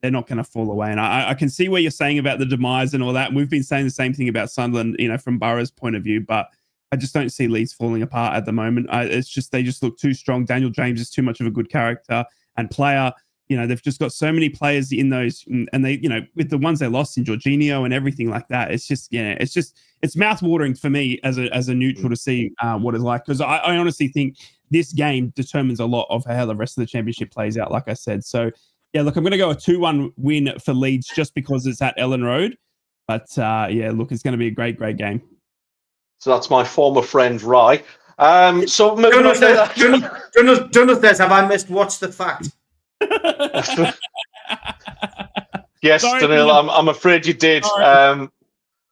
they're not going to fall away. And I can see what you're saying about the demise and all that. And we've been saying the same thing about Sunderland, from Boro's point of view, but I just don't see Leeds falling apart at the moment. It's just, they just look too strong. Daniel James is too much of a good character and player. They've just got so many players in those, and they, with the ones they lost in Jorginho and everything like that, it's just, it's mouth-watering for me as a neutral to see what it's like. Because I honestly think this game determines a lot of how the rest of the championship plays out, like I said. So, yeah, look, I'm going to go a 2-1 win for Leeds just because it's at Ellen Road. But, yeah, look, it's going to be a great, great game. So that's my former friend, Rye. So Jonathan says, have I missed what's the fact? Yes, Danil, I'm afraid you did.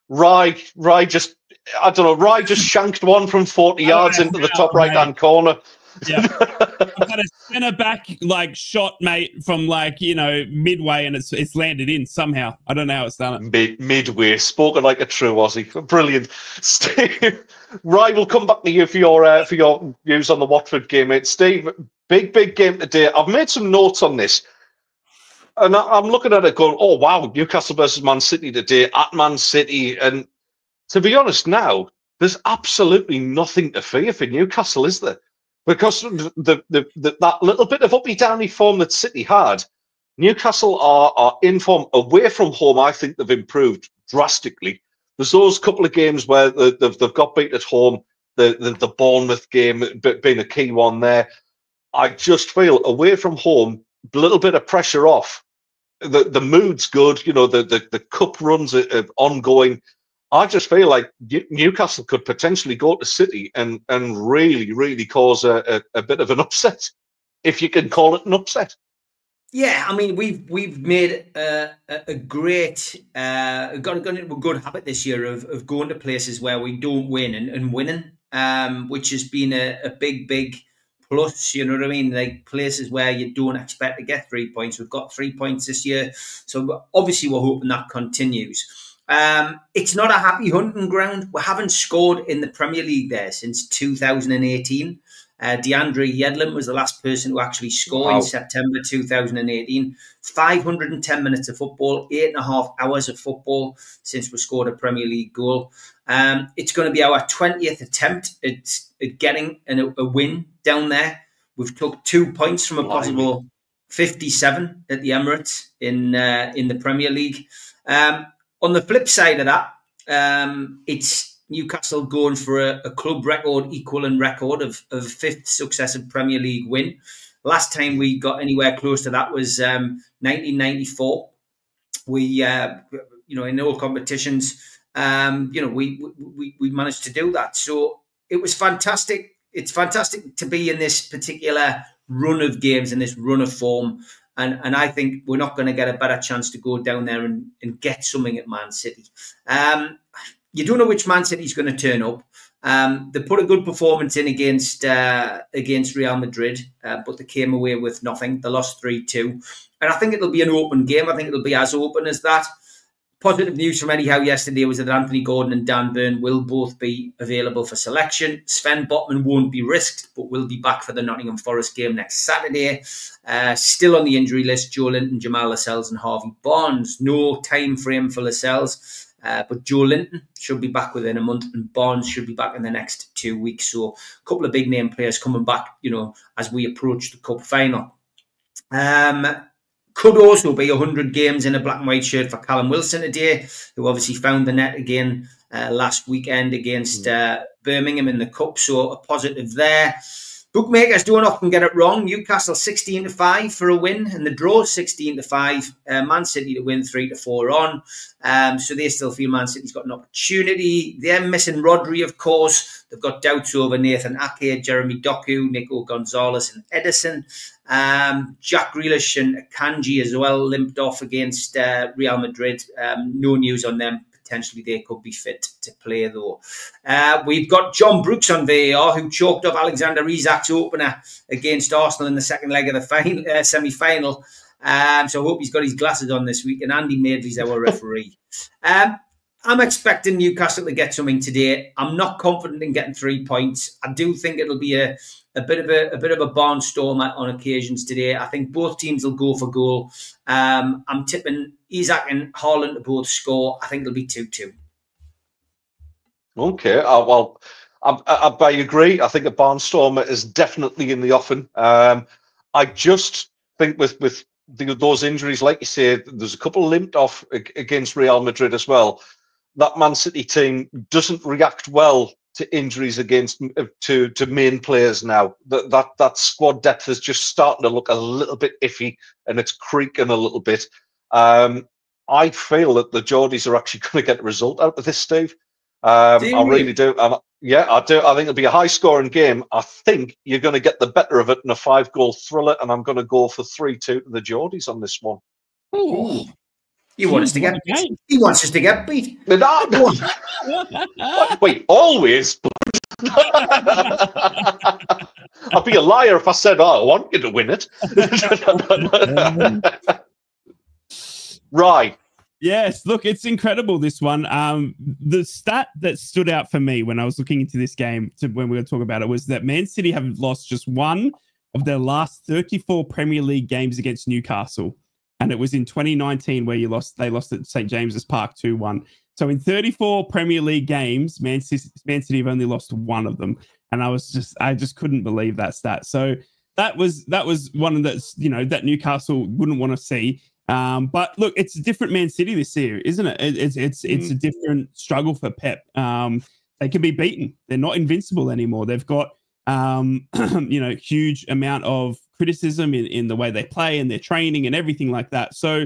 Rye just, I don't know, Rye just shanked one from 40 yards into the top right-hand corner. Yeah, I've had a centre back shot, mate, from midway, and it's landed in somehow. I don't know how it's done it. Midway, spoken like a true Aussie. Brilliant, Steve. Rye, we'll come back to you for your views on the Watford game, mate. Steve, big game today. I've made some notes on this, and I'm looking at it going, oh wow, Newcastle versus Man City today at Man City, and to be honest, now there's absolutely nothing to fear for Newcastle, is there? Because that little bit of uppy-downy form that City had, Newcastle are in form away from home. I think they've improved drastically. There's those couple of games where they've got beat at home, the Bournemouth game being a key one there. I just feel away from home, a little bit of pressure off. The mood's good, you know, the cup runs are ongoing. I just feel like Newcastle could potentially go to City and really cause a bit of an upset, if you can call it an upset. Yeah, I mean, we've made a great got into a good habit this year of going to places where we don't win and winning, which has been a big plus. You know what I mean? Like places where you don't expect to get 3 points. We've got 3 points this year, so obviously we're hoping that continues. It's not a happy hunting ground. We haven't scored in the Premier League there since 2018. DeAndre Yedlin was the last person to actually score in September 2018. 510 minutes of football, 8.5 hours of football since we scored a Premier League goal. It's going to be our 20th attempt at getting a win down there. We've took 2 points from a possible 57 at the Emirates in the Premier League. On the flip side of that, it's Newcastle going for a club record equaling record of 5th successive Premier League win. Last time we got anywhere close to that was 1994. We, you know, in all competitions, you know, we managed to do that. So it was fantastic. It's fantastic to be in this particular run of games, in this run of form. And I think we're not going to get a better chance to go down there and get something at Man City. You don't know which Man City is going to turn up. They put a good performance in against Real Madrid, but they came away with nothing. They lost 3-2. And I think it'll be an open game. I think it'll be as open as that. Positive news from Eddie Howe yesterday was that Anthony Gordon and Dan Burn will both be available for selection. Sven Botman won't be risked, but will be back for the Nottingham Forest game next Saturday. Still on the injury list, Joe Linton, Jamal Lascelles and Harvey Barnes. No time frame for Lascelles, but Joe Linton should be back within a month and Barnes should be back in the next 2 weeks. So a couple of big name players coming back, you know, as we approach the cup final. Could also be 100 games in a black and white shirt for Callum Wilson today, who obviously found the net again last weekend against Birmingham in the Cup. So a positive there. Bookmakers don't often get it wrong. Newcastle 16-5 for a win, and the draw 16-5. Man City to win 3-4 on. So they still feel Man City's got an opportunity. They're missing Rodri, of course. They've got doubts over Nathan Ake, Jeremy Doku, Nico Gonzalez, and Edison. Jack Grealish and Akanji as well limped off against Real Madrid. No news on them. Potentially they could be fit to play though. We've got John Brooks on VAR, who chalked up Alexander Isak's opener against Arsenal in the second leg of the semi-final. So I hope he's got his glasses on this week. And Andy Madeley's our referee. I'm expecting Newcastle to get something today. I'm not confident in getting 3 points. I do think it'll be a bit of a barnstormer on occasions today. I think both teams will go for goal. I'm tipping Isak and Haaland to both score. I think it'll be 2-2. Okay, well, I agree. I think a barnstormer is definitely in the offing. I just think with those injuries, like you say, there's a couple limped off against Real Madrid as well. That Man City team doesn't react well to injuries against to main players now. That squad depth is just starting to look a little bit iffy, and it's creaking a little bit. I feel that the Geordies are actually going to get a result out of this, Steve. I really do. Yeah, I do. I think it'll be a high-scoring game. I think you're going to get the better of it in a 5-goal thriller, and I'm going to go for 3-2 to the Geordies on this one. Ooh. You want us to get beat? He wants us to get beat. Wait, always? I'd be a liar if I said, I want you to win it. Right. Yes, look, it's incredible, this one. The stat that stood out for me when I was looking into this game, when we were talking about it, was that Man City have lost just one of their last 34 Premier League games against Newcastle. And it was in 2019 where they lost at St. James's Park 2-1. So in 34 Premier League games, Man City have only lost one of them. And I just couldn't believe that stat. So that was one of the, you know, that Newcastle wouldn't want to see. But look, it's a different Man City this year, isn't it? It's a different struggle for Pep. They can be beaten. They're not invincible anymore. They've got huge amount of criticism in the way they play and their training and everything like that. So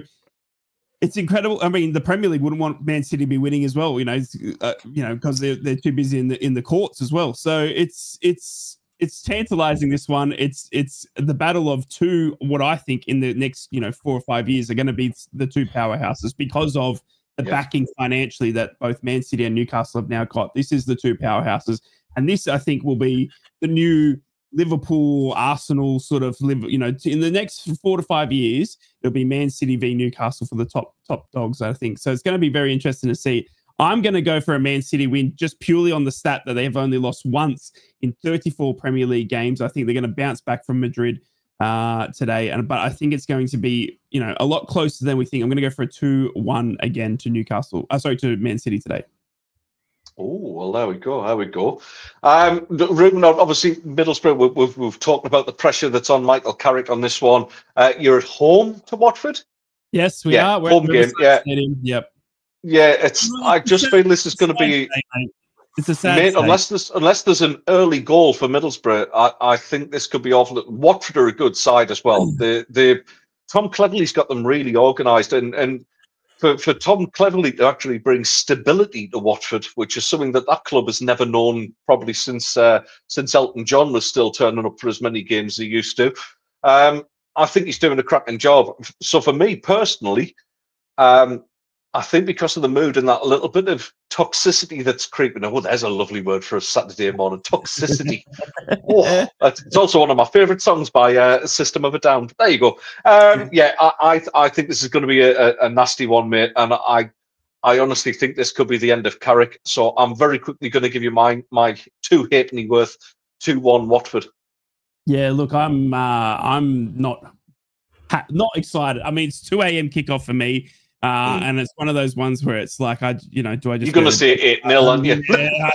it's incredible. I mean, the Premier League wouldn't want Man City to be winning as well, because they're too busy in the courts as well. So it's tantalizing, this one. It's the battle of two, what I think in the next 4 or 5 years are going to be the two powerhouses because of the backing financially that both Man City and Newcastle have now got. This is the two powerhouses, and this, I think, will be the new Liverpool, Arsenal sort of in the next 4 to 5 years, it'll be Man City v Newcastle for the top dogs, I think. So it's going to be very interesting to see. I'm going to go for a Man City win just purely on the stat that they've only lost once in 34 Premier League games. I think they're going to bounce back from Madrid today, but I think it's going to be a lot closer than we think. I'm going to go for a 2-1 again to to Man City today. Oh, well, there we go. Ruben, obviously, Middlesbrough, we've talked about the pressure that's on Michael Carrick on this one. You're at home to Watford? Yes, we are. We're home game, Stadium. Yep. Yeah, I just feel this is going to be... It's a sad unless there's an early goal for Middlesbrough, I think this could be awful. Watford are a good side as well. Tom Cleverley's got them really organised, and for Tom Cleverley to actually bring stability to Watford, which is something that club has never known probably since Elton John was still turning up for as many games as he used to. I think he's doing a cracking job. So for me personally, I think because of the mood and that little bit of toxicity that's creeping. Oh, there's a lovely word for a Saturday morning. Toxicity. It's also one of my favourite songs by System of a Down. There you go. I think this is going to be a nasty one, mate. And I honestly think this could be the end of Carrick. So I'm very quickly going to give you my 2 halfpenny worth 2-1 Watford. Yeah, look, I'm not excited. I mean, it's 2 a.m. kickoff for me. And it's one of those ones where it's like, do I just... You're going to say 8-0, aren't you? Yeah,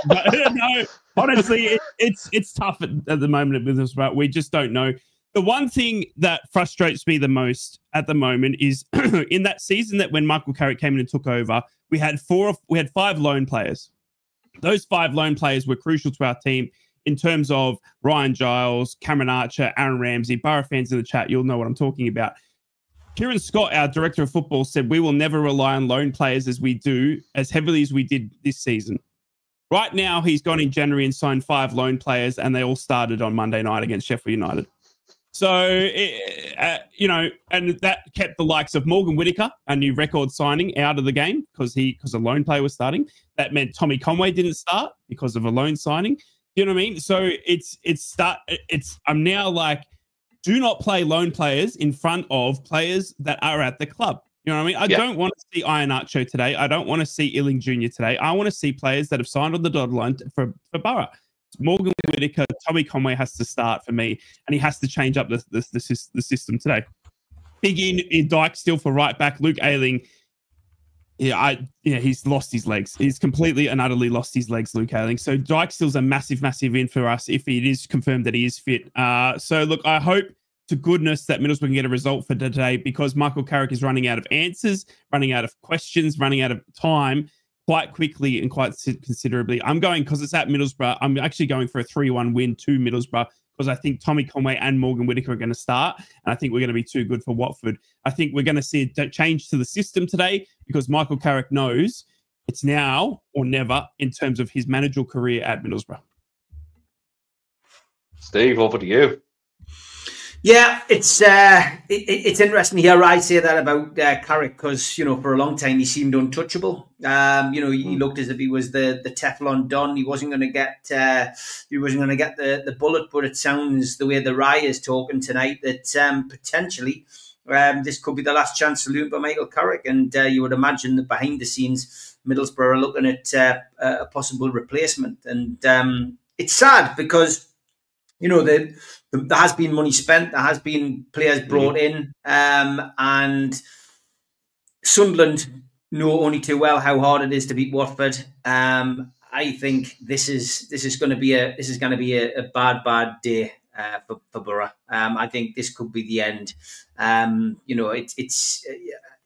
no, honestly, it's tough at the moment with us, but we just don't know. The one thing that frustrates me the most at the moment is in that season that when Michael Carrick came in and took over, we had 5 loan players. Those 5 loan players were crucial to our team in terms of Ryan Giles, Cameron Archer, Aaron Ramsey. Borough fans in the chat, you'll know what I'm talking about. Kieran Scott, our director of football, said we will never rely on loan players as heavily as we did this season. Right now, he's gone in January and signed 5 loan players, and they all started on Monday night against Sheffield United. So, and that kept the likes of Morgan Whittaker, a new record signing, out of the game because a loan player was starting. That meant Tommy Conway didn't start because of a loan signing. You know what I mean? So I'm now like, do not play loan players in front of players that are at the club. You know what I mean? I don't want to see Iheanacho today. I don't want to see Illing Jr. today. I want to see players that have signed on the dotted line for Borough. Morgan Whittaker, Tommy Conway has to start for me, and he has to change up the system today. Big in Dyke still for right back. Luke Ayling, he's lost his legs. He's completely and utterly lost his legs, Luke Ayling. So Dyke still's a massive in for us if it is confirmed that he is fit. So look, I hope to goodness that Middlesbrough can get a result for today because Michael Carrick is running out of answers, running out of questions, running out of time quite quickly and quite considerably. I'm going, because it's at Middlesbrough, I'm actually going for a 3-1 win to Middlesbrough because I think Tommy Conway and Morgan Whittaker are going to start, and I think we're going to be too good for Watford. I think we're going to see a change to the system today because Michael Carrick knows it's now or never in terms of his managerial career at Middlesbrough. Steve, over to you. Yeah, it's interesting to hear I say that about Carrick because for a long time he seemed untouchable. He looked as if he was the Teflon Don. He wasn't going to get the bullet. But it sounds the way the Rye is talking tonight that potentially this could be the last chance saloon by Michael Carrick. And you would imagine that behind the scenes Middlesbrough are looking at a possible replacement. And it's sad because there has been money spent, there has been players brought in, and Sunderland know only too well how hard it is to beat Watford. I think this is going to be a bad day for Borough. I think this could be the end.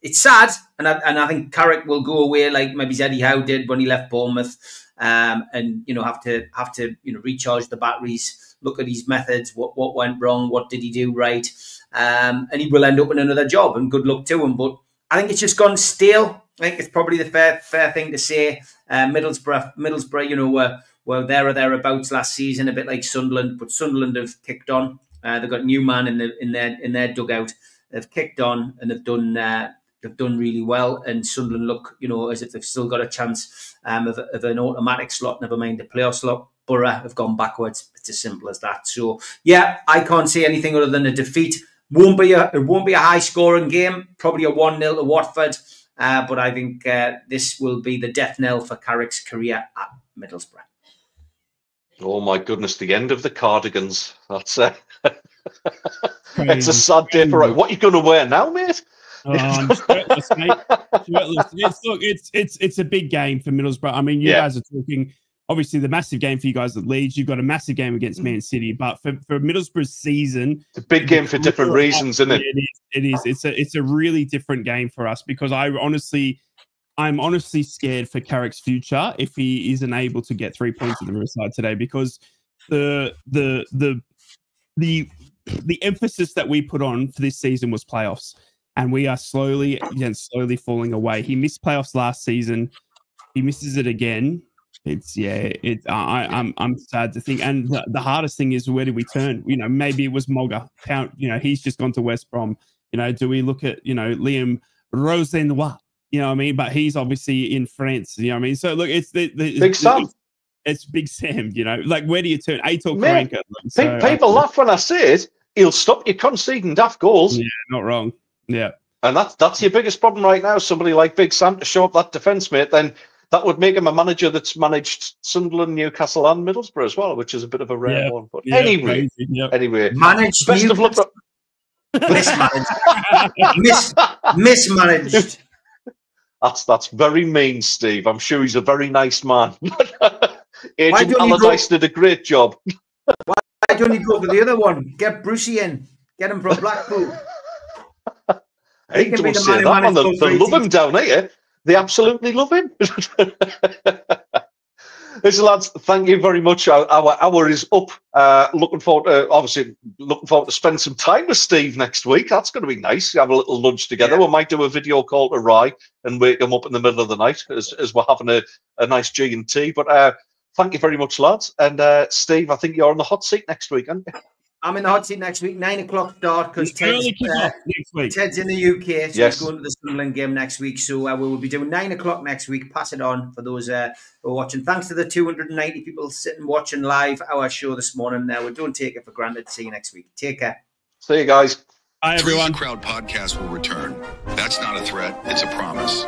It's sad, and I think Carrick will go away like maybe Eddie Howe did when he left Bournemouth, and have to recharge the batteries, look at his methods, what went wrong, what did he do right, and he will end up in another job. And good luck to him. But I think it's just gone stale. I think it's probably the fair thing to say. Middlesbrough, were there or thereabouts last season, a bit like Sunderland, but Sunderland have kicked on. They've got Newman in their dugout. They've kicked on and they've done really well. And Sunderland look, as if they've still got a chance of an automatic slot, never mind the playoff slot. Borough have gone backwards. It's as simple as that. So yeah, I can't say anything other than a defeat. It won't be a high scoring game. Probably a 1-0 to Watford. But I think this will be the death knell for Carrick's career at Middlesbrough. Oh my goodness, the end of the cardigans. That's it's a sad day for what are you going to wear now, mate? I'm shirtless, mate. Shirtless. It's a big game for Middlesbrough. I mean, you guys are talking, obviously, the massive game for you guys at Leeds. You've got a massive game against Man City. But for Middlesbrough's season... It's a big game for different reasons, isn't it? It is. It's a really different game for us because I'm honestly scared for Carrick's future if he isn't able to get 3 points at the Riverside today, because the emphasis that we put on for this season was playoffs, and we are slowly falling away. He missed playoffs last season. He misses it again. I'm sad to think. And the hardest thing is, where do we turn? Maybe it was Mogga. He's just gone to West Brom. Do we look at Liam Rosenois? You know what I mean? But he's obviously in France. You know what I mean? So look, it's Big Sam. It's Big Sam. Where do you turn? Aitor Karanka. So, people laugh when I say it. He'll stop you conceding daft goals. Yeah, not wrong. Yeah, and that's your biggest problem right now. Somebody like Big Sam to show up that defence, mate. Then that would make him a manager that's managed Sunderland, Newcastle, and Middlesbrough as well, which is a bit of a rare one. But anyway, managed. Best of luck. Mismanaged. That's very mean, Steve. I'm sure he's a very nice man. Agent Allardyce did a great job. Why don't you go for the other one? Get Brucey in. Get him from Blackpool. Hey, don't say that, man. They love him down here. They absolutely love him. Listen, lads, thank you very much. Our hour is up. Looking forward to spend some time with Steve next week. That's going to be nice. Have a little lunch together. Yeah. We might do a video call to Rye and wake him up in the middle of the night as we're having a nice G&T. But thank you very much, lads. And Steve, I think you're on the hot seat next week, aren't you? I'm in the hot seat next week, 9 o'clock start, because Ted's in the UK, so he's going to the Sunderland game next week. So we will be doing 9 o'clock next week. Pass it on for those who are watching. Thanks to the 290 people sitting watching live our show this morning. We don't take it for granted. See you next week. Take care. See you guys. Bye, everyone. The Crowd podcast will return. That's not a threat. It's a promise.